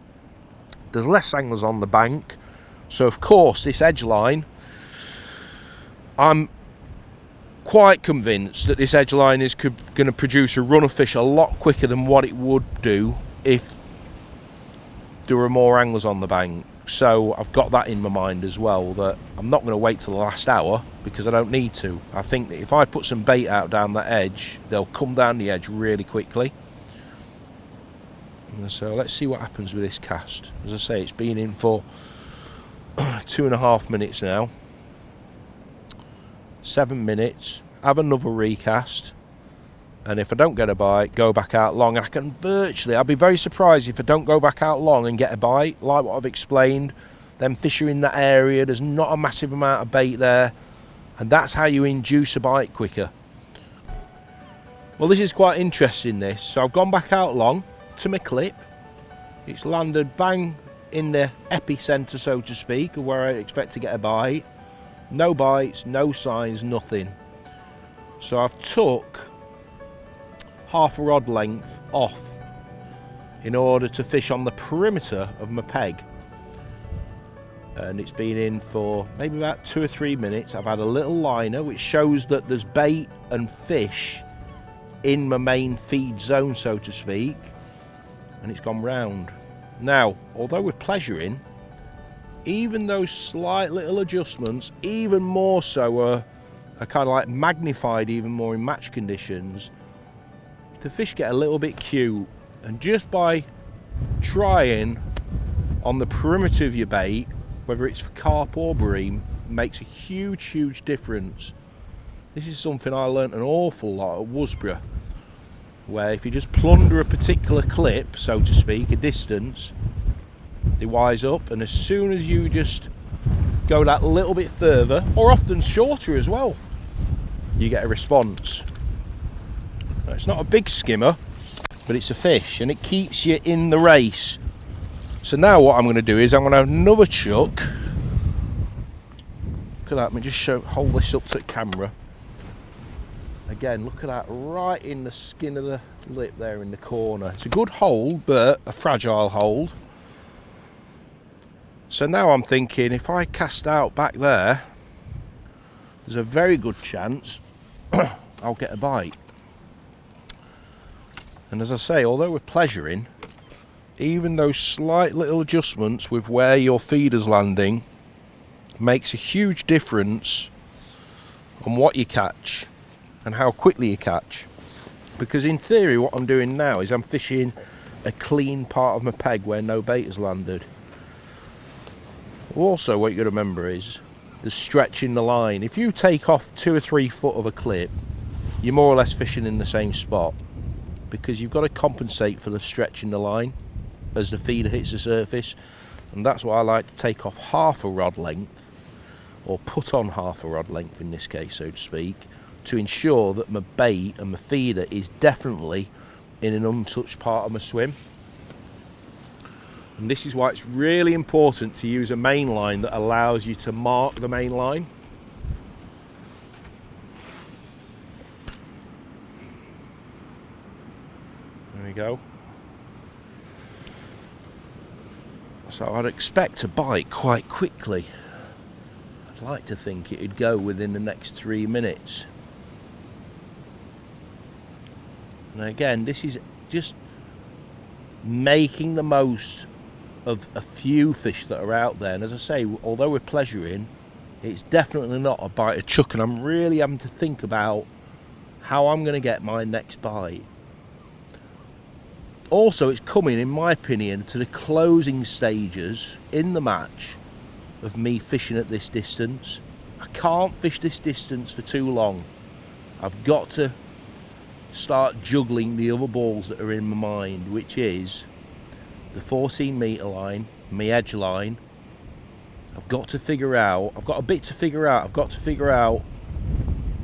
there's less anglers on the bank, so of course this edge line, I'm quite convinced that this edge line is going to produce a run of fish a lot quicker than what it would do if there were more anglers on the bank. So I've got that in my mind as well, that I'm not going to wait till the last hour because I don't need to. I think that if I put some bait out down that edge, they'll come down the edge really quickly. And so let's see what happens with this cast. As I say, it's been in for 2.5 minutes now. 7 minutes, have another recast, and if I don't get a bite, go back out long. And I can I'll be very surprised if I don't go back out long and get a bite. Like what I've explained, them fish are in that area, there's not a massive amount of bait there, and that's how you induce a bite quicker. Well, this is quite interesting, this. So I've gone back out long to my clip. It's landed bang in the epicenter, so to speak, of where I expect to get a bite. No bites, no signs, nothing. So I've took half a rod length off in order to fish on the perimeter of my peg. And it's been in for maybe about 2 or 3 minutes. I've had a little liner which shows that there's bait and fish in my main feed zone, so to speak, and it's gone round. Now, although we're pleasuring, even those slight little adjustments, even more so, are kind of like magnified even more in match conditions. The fish get a little bit cute, and just by trying on the perimeter of your bait, whether it's for carp or bream, makes a huge difference. This is something I learnt an awful lot at Worsborough, where if you just plunder a particular clip, so to speak, a distance, they wise up, and as soon as you just go that little bit further, or often shorter as well, you get a response. Now, it's not a big skimmer, but it's a fish, and it keeps you in the race. So now what I'm going to do is I'm going to have another chuck. Look at that, let me just hold this up to the camera. Again, look at that, right in the skin of the lip there in the corner. It's a good hold, but a fragile hold. So now I'm thinking, if I cast out back there, there's a very good chance I'll get a bite. And as I say, although we're pleasuring, even those slight little adjustments with where your feeder's landing makes a huge difference on what you catch and how quickly you catch. Because in theory what I'm doing now is I'm fishing a clean part of my peg where no bait has landed. Also, what you got to remember is the stretch in the line. If you take off 2 or 3 foot of a clip, you're more or less fishing in the same spot, because you've got to compensate for the stretch in the line as the feeder hits the surface. And that's why I like to take off half a rod length, or put on half a rod length in this case, so to speak, to ensure that my bait and my feeder is definitely in an untouched part of my swim. And this is why it's really important to use a main line that allows you to mark the main line. There we go. So I'd expect to bite quite quickly. I'd like to think it'd go within the next 3 minutes. And again, this is just making the most of a few fish that are out there. And as I say, although we're pleasuring, it's definitely not a bite of chuck, and I'm really having to think about how I'm going to get my next bite. Also, it's coming, in my opinion, to the closing stages in the match of me fishing at this distance. I can't fish this distance for too long. I've got to start juggling the other balls that are in my mind, which is the 14 metre line, my edge line. I've got to figure out, I've got a bit to figure out. I've got to figure out,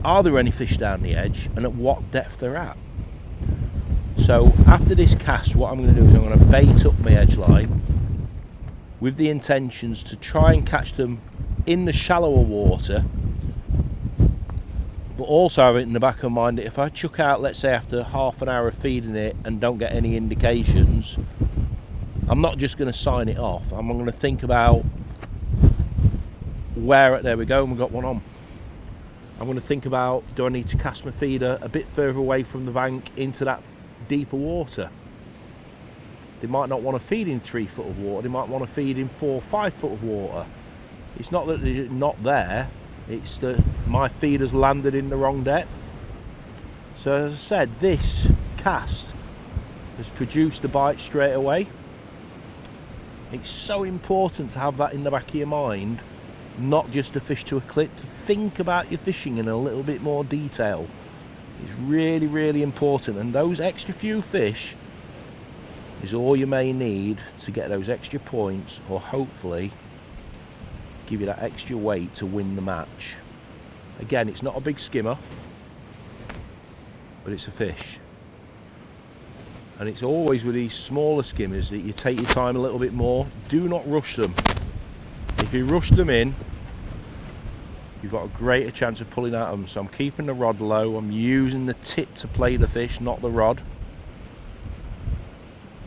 are there any fish down the edge and at what depth they're at. So after this cast, what I'm going to do is I'm going to bait up my edge line with the intentions to try and catch them in the shallower water, but also have it in the back of my mind that if I chuck out, let's say after half an hour of feeding it and don't get any indications, I'm not just going to sign it off. I'm going to think about there we go, and we've got one on. I'm going to think about, do I need to cast my feeder a bit further away from the bank into that deeper water? They might not want to feed in 3 foot of water, they might want to feed in 4 or 5 foot of water. It's not that they're not there, it's that my feeder's landed in the wrong depth. So as I said, this cast has produced a bite straight away. It's so important to have that in the back of your mind, not just to fish to a clip, to think about your fishing in a little bit more detail. It's really, really important, and those extra few fish is all you may need to get those extra points, or hopefully give you that extra weight to win the match. Again, it's not a big skimmer, but it's a fish. And it's always with these smaller skimmers that you take your time a little bit more. Do not rush them. If you rush them in, you've got a greater chance of pulling out of them. So I'm keeping the rod low, I'm using the tip to play the fish, not the rod,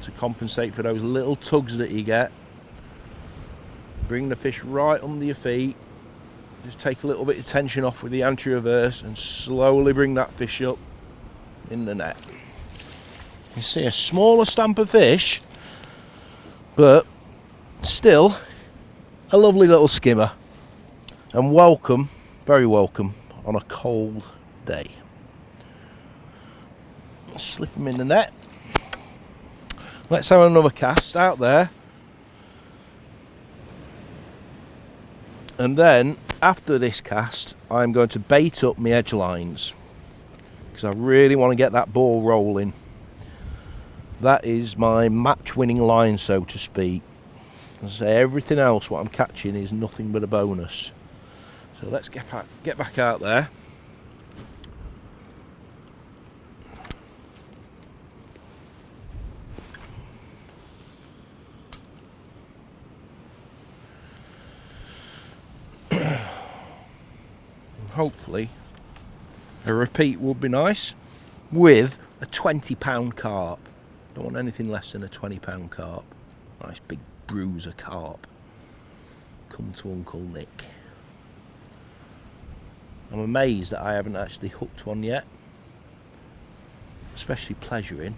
to compensate for those little tugs that you get. Bring the fish right under your feet, just take a little bit of tension off with the anti-reverse and slowly bring that fish up in the net. You see a smaller stamp of fish, but still a lovely little skimmer, and welcome, very welcome on a cold day. Slip them in the net. Let's have another cast out there, and then after this cast I'm going to bait up my edge lines, because I really want to get that ball rolling. That is my match winning line, so to speak. As I say, everything else what I'm catching is nothing but a bonus. So let's get back out there. Hopefully a repeat would be nice with a 20-pound carp. Don't want anything less than a 20-pound carp. Nice big bruiser carp. Come to Uncle Nick. I'm amazed that I haven't actually hooked one yet, especially pleasuring.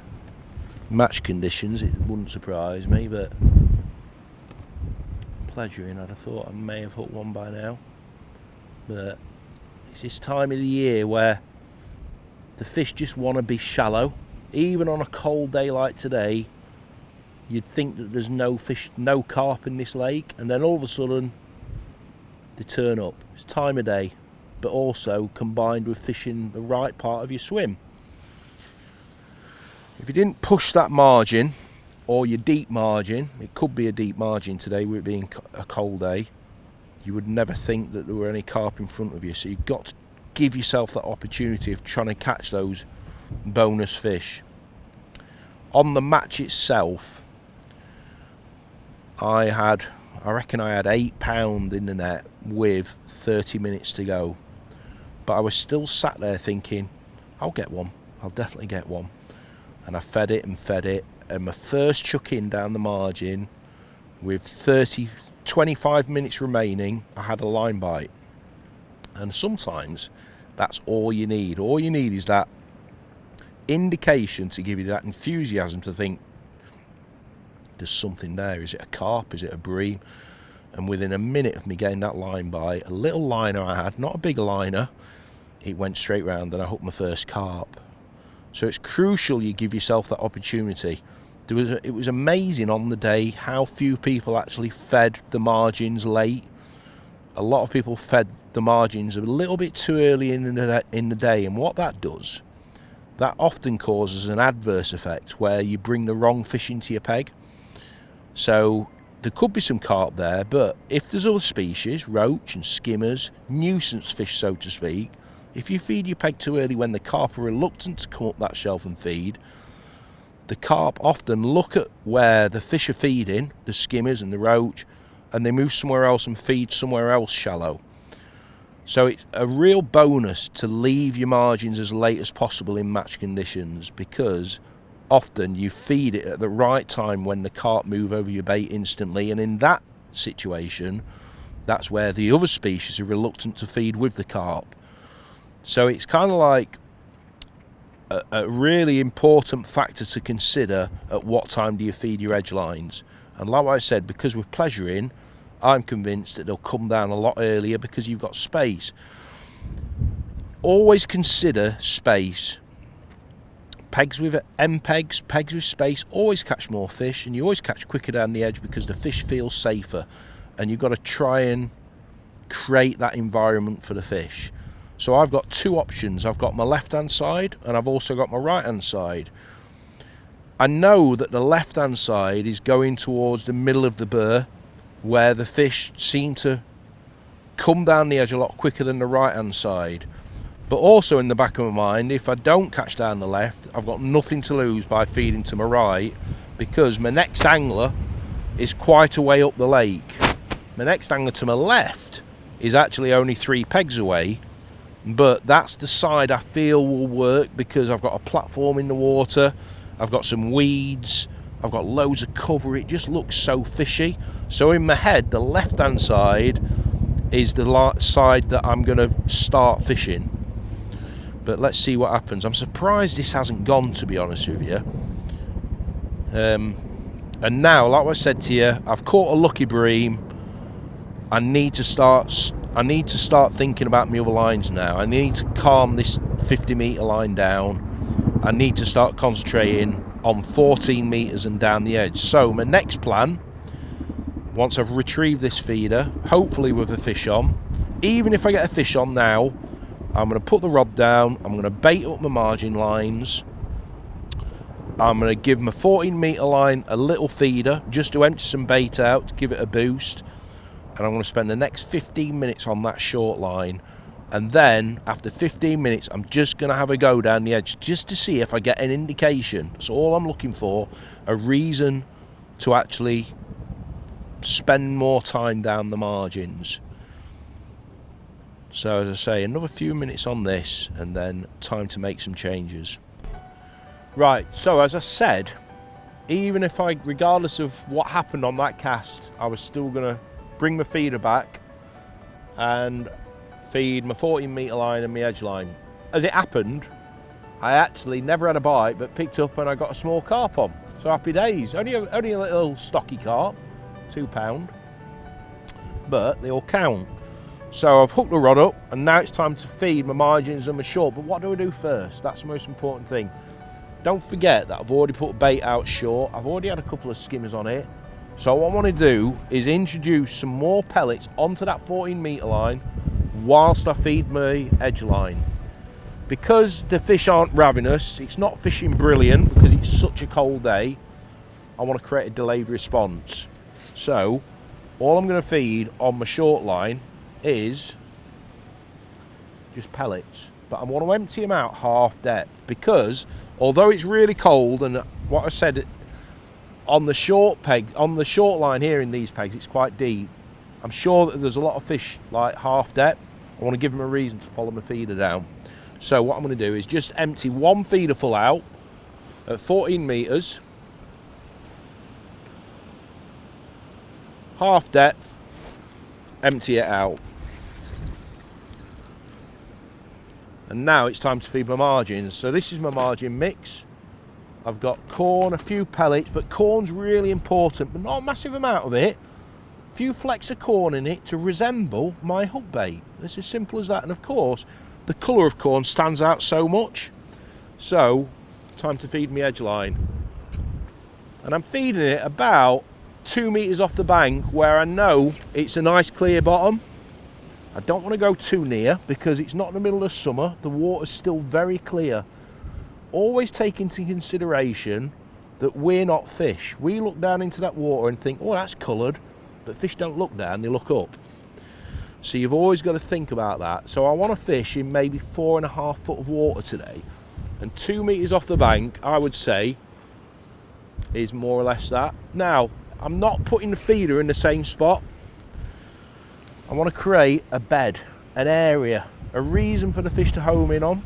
Match conditions, it wouldn't surprise me, but pleasuring, I'd have thought I may have hooked one by now. But it's this time of the year where the fish just want to be shallow. Even on a cold day like today, you'd think that there's no fish, no carp in this lake, and then all of a sudden they turn up. It's time of day, but also combined with fishing the right part of your swim. If you didn't push that margin, or your deep margin, it could be a deep margin today with it being a cold day, you would never think that there were any carp in front of you. So you've got to give yourself that opportunity of trying to catch those bonus fish. On the match itself, I reckon I had 8 pound in the net with 30 minutes to go. But I was still sat there thinking, I'll get one, I'll definitely get one. And I fed it, and my first chuck in down the margin with 25 minutes remaining, I had a line bite. And sometimes that's all you need. All you need is that indication to give you that enthusiasm to think there's something there. Is it a carp? Is it a bream? And within a minute of me getting that line bite, a little liner I had, not a big liner, it went straight round and I hooked my first carp. So it's crucial you give yourself that opportunity. It was amazing on the day how few people actually fed the margins late. A lot of people fed the margins a little bit too early in the day, and what that does, that often causes an adverse effect where you bring the wrong fish into your peg. So there could be some carp there, but if there's other species, roach and skimmers, nuisance fish so to speak, if you feed your peg too early when the carp are reluctant to come up that shelf and feed, the carp often look at where the fish are feeding, the skimmers and the roach, and they move somewhere else and feed somewhere else shallow. So it's a real bonus to leave your margins as late as possible in match conditions, because often you feed it at the right time when the carp move over your bait instantly, and in that situation, that's where the other species are reluctant to feed with the carp. So it's kind of like a really important factor to consider at what time do you feed your edge lines. And like I said, because with pleasuring, I'm convinced that they'll come down a lot earlier because you've got space. Always consider space. Pegs with M-pegs, pegs with space, always catch more fish, and you always catch quicker down the edge because the fish feel safer, and you've got to try and create that environment for the fish. So I've got two options. I've got my left-hand side and I've also got my right-hand side. I know that the left-hand side is going towards the middle of the burr, where the fish seem to come down the edge a lot quicker than the right-hand side. But also in the back of my mind, if I don't catch down the left, I've got nothing to lose by feeding to my right, because my next angler is quite a way up the lake. My next angler to my left is actually only 3 pegs away, but that's the side I feel will work because I've got a platform in the water, I've got some weeds, I've got loads of cover. It just looks so fishy. So in my head, the left-hand side is the side that I'm going to start fishing. But let's see what happens. I'm surprised this hasn't gone, to be honest with you. And now, like I said to you, I've caught a lucky bream. I need to start thinking about my other lines now. I need to calm this 50 metre line down. I need to start concentrating on 14 metres and down the edge. So my next plan, once I've retrieved this feeder, hopefully with a fish on, even if I get a fish on now, I'm going to put the rod down, I'm going to bait up my margin lines, I'm going to give my 14 metre line a little feeder just to empty some bait out, to give it a boost, and I'm going to spend the next 15 minutes on that short line. And then after 15 minutes, I'm just going to have a go down the edge just to see if I get an indication. That's all I'm looking for, a reason to actually spend more time down the margins. So as I say, another few minutes on this and then time to make some changes. Right, so as I said, even if regardless of what happened on that cast, I was still going to bring my feeder back and feed my 14 metre line and my edge line. As it happened, I actually never had a bite, but picked up and I got a small carp on. So happy days. Only a little stocky carp, £2, but they all count. So I've hooked the rod up, and now it's time to feed my margins and my short. But what do I do first? That's the most important thing. Don't forget that I've already put bait out short. I've already had a couple of skimmers on it. So what I want to do is introduce some more pellets onto that 14 metre line whilst I feed my edge line. Because the fish aren't ravenous, it's not fishing brilliant because it's such a cold day, I want to create a delayed response. So all I'm going to feed on my short line is just pellets, but I want to empty them out half depth, because although it's really cold, and what I said on the short peg, on the short line here in these pegs, it's quite deep. I'm sure that there's a lot of fish like half depth. I want to give them a reason to follow my feeder down. So what I'm going to do is just empty one feeder full out at 14 metres, half depth, empty it out. And now it's time to feed my margins. So this is my margin mix. I've got corn, a few pellets, but corn's really important, but not a massive amount of it. A few flecks of corn in it to resemble my hook bait. It's as simple as that. And of course, the colour of corn stands out so much. So, time to feed my edge line. And I'm feeding it about 2 metres off the bank where I know it's a nice clear bottom. I don't want to go too near because it's not in the middle of summer. The water's still very clear. Always take into consideration that we're not fish. We look down into that water and think, oh, that's coloured. But fish don't look down, they look up. So you've always got to think about that. So I want to fish in maybe 4.5 foot of water today. And 2 metres off the bank, I would say, is more or less that. Now, I'm not putting the feeder in the same spot. I want to create a bed, an area, a reason for the fish to home in on.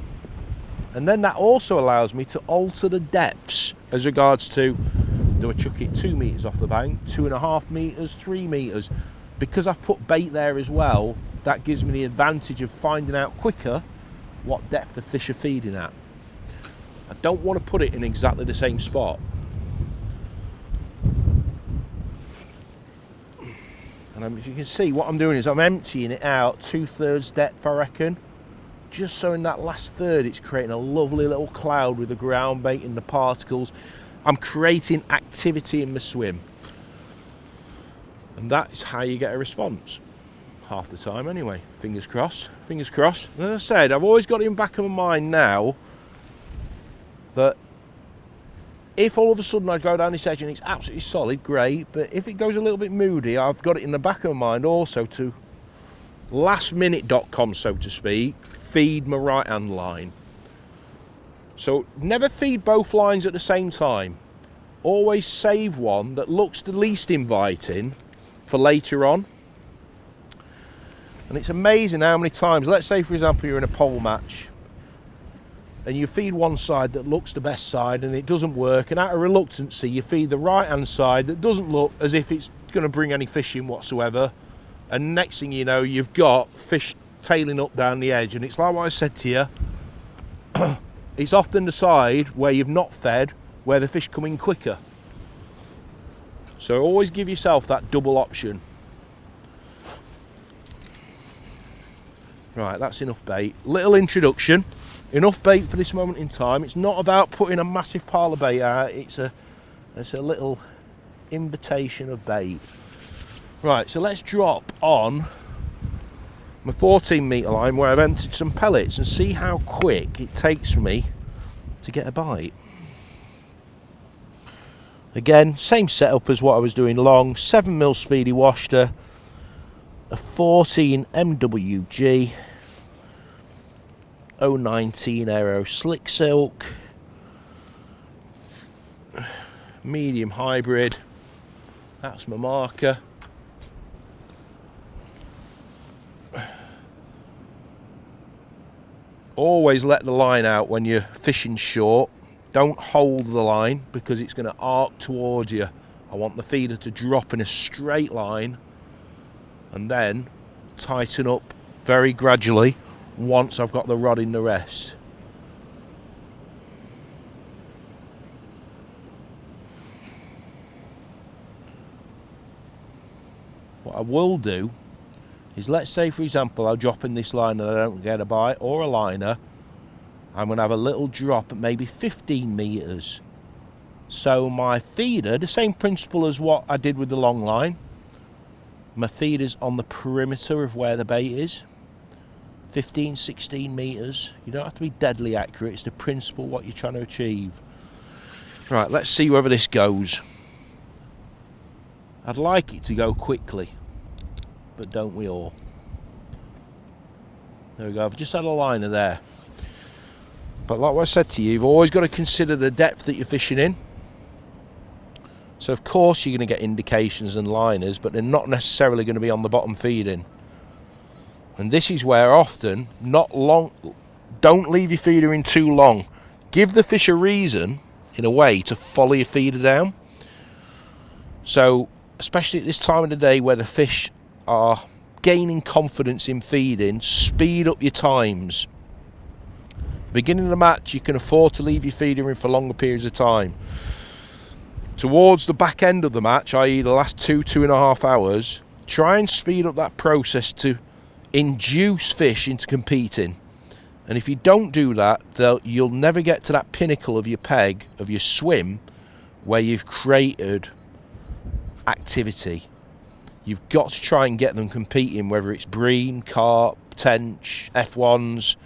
And then that also allows me to alter the depths as regards to, do I chuck it 2 metres off the bank, 2.5 metres, 3 metres? Because I've put bait there as well, that gives me the advantage of finding out quicker what depth the fish are feeding at. I don't want to put it in exactly the same spot. And as you can see, what I'm doing is I'm emptying it out 2/3 depth, I reckon. Just so in that last third, it's creating a lovely little cloud with the ground bait and the particles. I'm creating activity in my swim. And that is how you get a response. Half the time anyway. Fingers crossed. Fingers crossed. And as I said, I've always got it in the back of my mind now that if all of a sudden I go down this edge and it's absolutely solid, great. But if it goes a little bit moody, I've got it in the back of my mind also to lastminute.com, so to speak, feed my right hand line. So never feed both lines at the same time. Always save one that looks the least inviting for later on. And it's amazing how many times, let's say for example you're in a pole match and you feed one side that looks the best side and it doesn't work, and out of reluctancy you feed the right hand side that doesn't look as if it's going to bring any fish in whatsoever, and next thing you know you've got fish tailing up down the edge. And it's like what I said to you, it's often the side where you've not fed where the fish come in quicker. So always give yourself that double option. Right, that's enough bait. Little introduction. Enough bait for this moment in time. It's not about putting a massive pile of bait out. It's a little invitation of bait. Right, so let's drop on my 14 metre line where I've emptied some pellets and see how quick it takes for me to get a bite. Again, same setup as what I was doing long. 7mm speedy washter, a 14 MWG, 019 Aero Slick Silk, medium hybrid. That's my marker. Always let the line out when you're fishing short. Don't hold the line because it's going to arc towards you. I want the feeder to drop in a straight line and then tighten up very gradually once I've got the rod in the rest. What I will do is, let's say for example I drop in this line and I don't get a bite or a liner, I'm going to have a little drop at maybe 15 metres. So my feeder, the same principle as what I did with the long line, my feeder's on the perimeter of where the bait is. 15, 16 metres. You don't have to be deadly accurate, it's the principle what you're trying to achieve. Right, let's see whether this goes. I'd like it to go quickly, but don't we all? There we go, I've just had a liner there. But like what I said to you, you've always got to consider the depth that you're fishing in. So of course you're going to get indications and liners, but they're not necessarily going to be on the bottom feeding. And this is where often, not long, don't leave your feeder in too long. Give the fish a reason, in a way, to follow your feeder down. So, especially at this time of the day where the fish are gaining confidence in feeding, speed up your times. Beginning of the match, you can afford to leave your feeder in for longer periods of time. Towards the back end of the match, i.e. the last 2.5 hours, try and speed up that process to induce fish into competing. And if you don't do that, you'll never get to that pinnacle of your peg, of your swim, where you've created activity. You've got to try and get them competing, whether it's bream, carp, tench, F1s.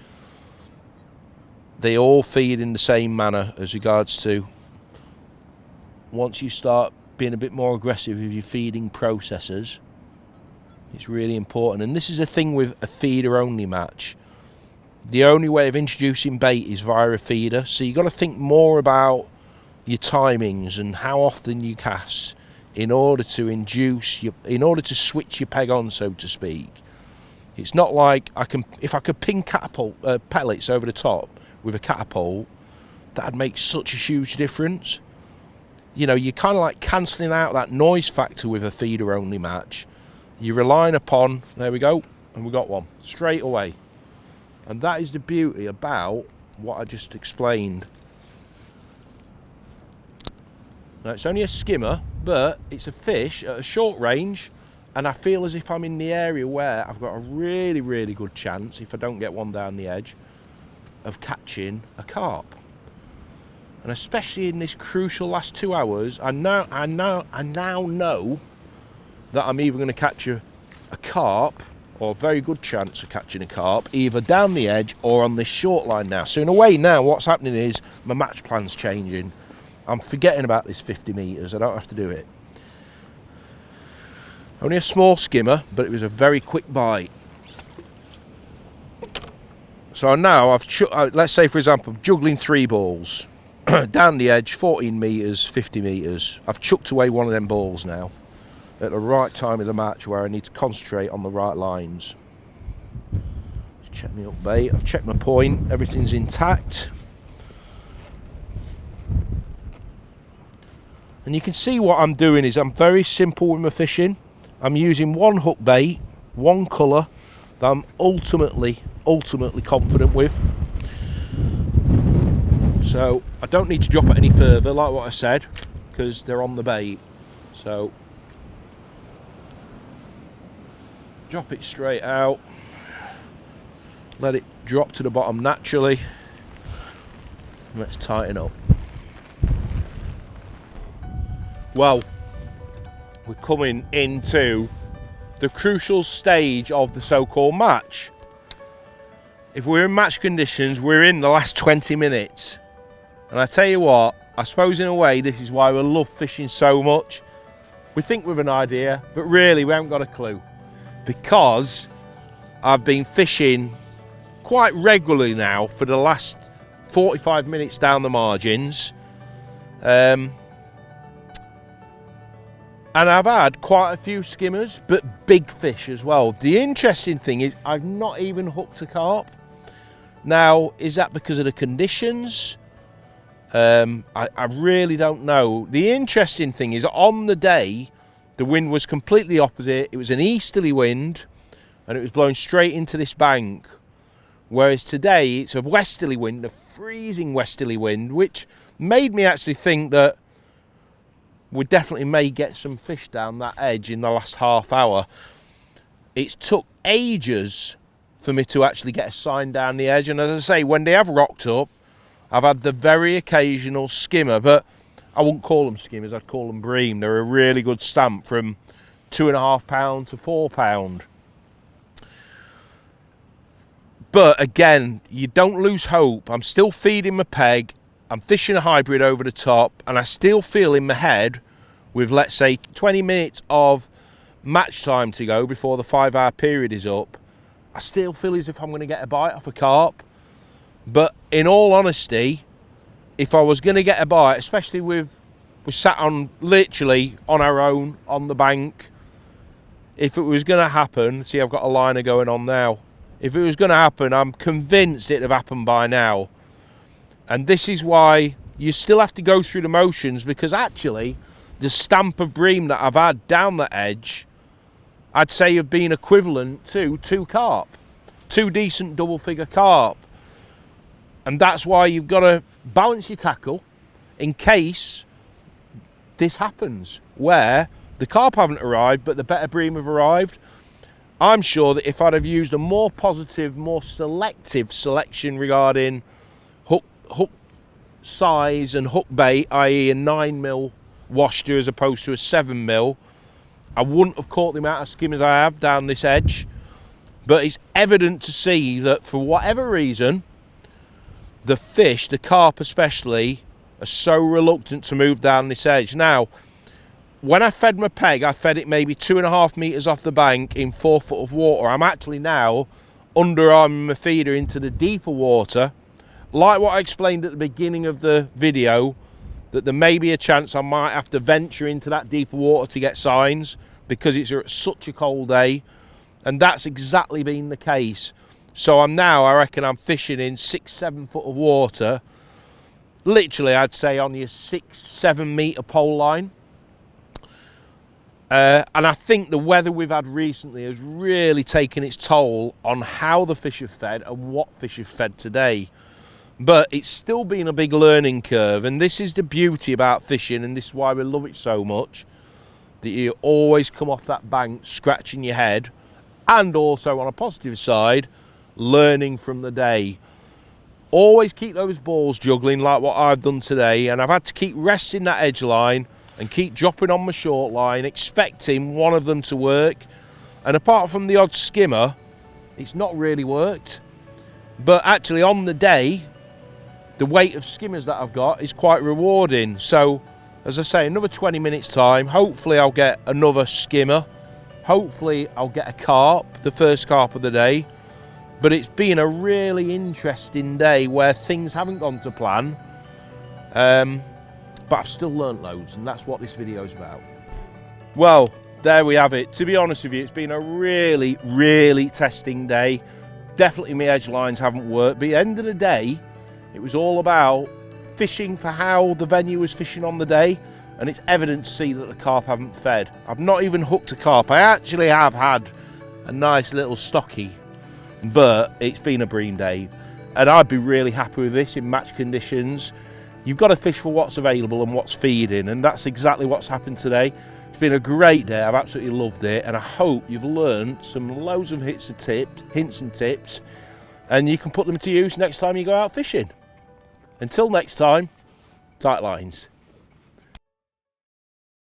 They all feed in the same manner as regards to, once you start being a bit more aggressive with your feeding processes, it's really important. And this is the thing with a feeder only match. The only way of introducing bait is via a feeder, so you've got to think more about your timings and how often you cast in order to in order to switch your peg on, so to speak. It's not like if I could ping pellets over the top with a catapult, that'd make such a huge difference. You know, you're kind of like cancelling out that noise factor with a feeder only match. You're relying upon, there we go, and we got one straight away. And that is the beauty about what I just explained. Now, it's only a skimmer, but it's a fish at a short range, and I feel as if I'm in the area where I've got a really, really good chance, if I don't get one down the edge, of catching a carp. And especially in this crucial last 2 hours, I now know that I'm either going to catch a carp, or a very good chance of catching a carp, either down the edge or on this short line now. So in a way now, what's happening is my match plan's changing. I'm forgetting about this 50 metres, I don't have to do it. Only a small skimmer, but it was a very quick bite. So now let's say for example, I'm juggling 3 balls. Down the edge, 14 metres, 50 metres. I've chucked away one of them balls now at the right time of the match where I need to concentrate on the right lines. Just check me up bait, I've checked my point, everything's intact. And you can see what I'm doing is I'm very simple with my fishing. I'm using one hook bait, one colour that I'm ultimately confident with. So I don't need to drop it any further, like what I said, because they're on the bait. So drop it straight out, let it drop to the bottom naturally, and let's tighten up. Well, we're coming into the crucial stage of the so-called match. If we're in match conditions, we're in the last 20 minutes. And I tell you what, I suppose in a way this is why we love fishing so much. We think we have an idea, but really we haven't got a clue. Because I've been fishing quite regularly now for the last 45 minutes down the margins. And I've had quite a few skimmers, but big fish as well. The interesting thing is I've not even hooked a carp. Now, is that because of the conditions? I really don't know. The interesting thing is on the day, the wind was completely opposite. It was an easterly wind, and it was blowing straight into this bank. Whereas today it's a westerly wind, a freezing westerly wind, which made me actually think that we definitely may get some fish down that edge in the last half hour. It's took ages for me to actually get a sign down the edge, and as I say, when they have rocked up, I've had the very occasional skimmer, but I wouldn't call them skimmers, I'd call them bream. They're a really good stamp, from £2.5 to £4. But again, you don't lose hope. I'm still feeding my peg, I'm fishing a hybrid over the top, and I still feel in my head, with let's say 20 minutes of match time to go before the 5-hour period is up, I still feel as if I'm going to get a bite off a carp. But in all honesty, if I was going to get a bite, especially we sat on literally on our own on the bank, if it was going to happen, see, I've got a liner going on now. If it was going to happen, I'm convinced it'd have happened by now. And this is why you still have to go through the motions, because actually the stamp of bream that I've had down the edge, I'd say have been equivalent to 2 carp, 2 decent double figure carp. And that's why you've got to balance your tackle in case this happens, where the carp haven't arrived but the better bream have arrived. I'm sure that if I'd have used a more positive, more selective selection regarding hook size and hook bait, i.e. a 9mm washter as opposed to a 7mm, I wouldn't have caught the amount of skimmers I have down this edge. But it's evident to see that for whatever reason, the fish, the carp especially, are so reluctant to move down this edge. Now, when I fed my peg, I fed it maybe 2.5 metres off the bank in 4 foot of water. I'm actually now underarming my feeder into the deeper water. Like what I explained at the beginning of the video, that there may be a chance I might have to venture into that deeper water to get signs, because it's such a cold day. And that's exactly been the case. So I reckon I'm fishing in 6-7 foot of water. Literally, I'd say on your 6-7 metre pole line. And I think the weather we've had recently has really taken its toll on how the fish have fed and what fish have fed today. But it's still been a big learning curve, and this is the beauty about fishing, and this is why we love it so much, that you always come off that bank scratching your head, and also on a positive side, learning from the day. Always keep those balls juggling like what I've done today, and I've had to keep resting that edge line and keep dropping on my short line, expecting one of them to work. And apart from the odd skimmer, it's not really worked. But actually on the day, the weight of skimmers that I've got is quite rewarding. So, as I say, another 20 minutes time, hopefully I'll get another skimmer. Hopefully I'll get a carp, the first carp of the day. But it's been a really interesting day where things haven't gone to plan. But I've still learnt loads, and that's what this video is about. Well, there we have it. To be honest with you, it's been a really, really testing day. Definitely my edge lines haven't worked, but at the end of the day, it was all about fishing for how the venue was fishing on the day, and it's evident to see that the carp haven't fed. I've not even hooked a carp. I actually have had a nice little stocky, but it's been a bream day, and I'd be really happy with this in match conditions. You've got to fish for what's available and what's feeding, and that's exactly what's happened today. It's been a great day. I've absolutely loved it, and I hope you've learned some loads of hints and tips, and you can put them to use next time you go out fishing. Until next time, tight lines.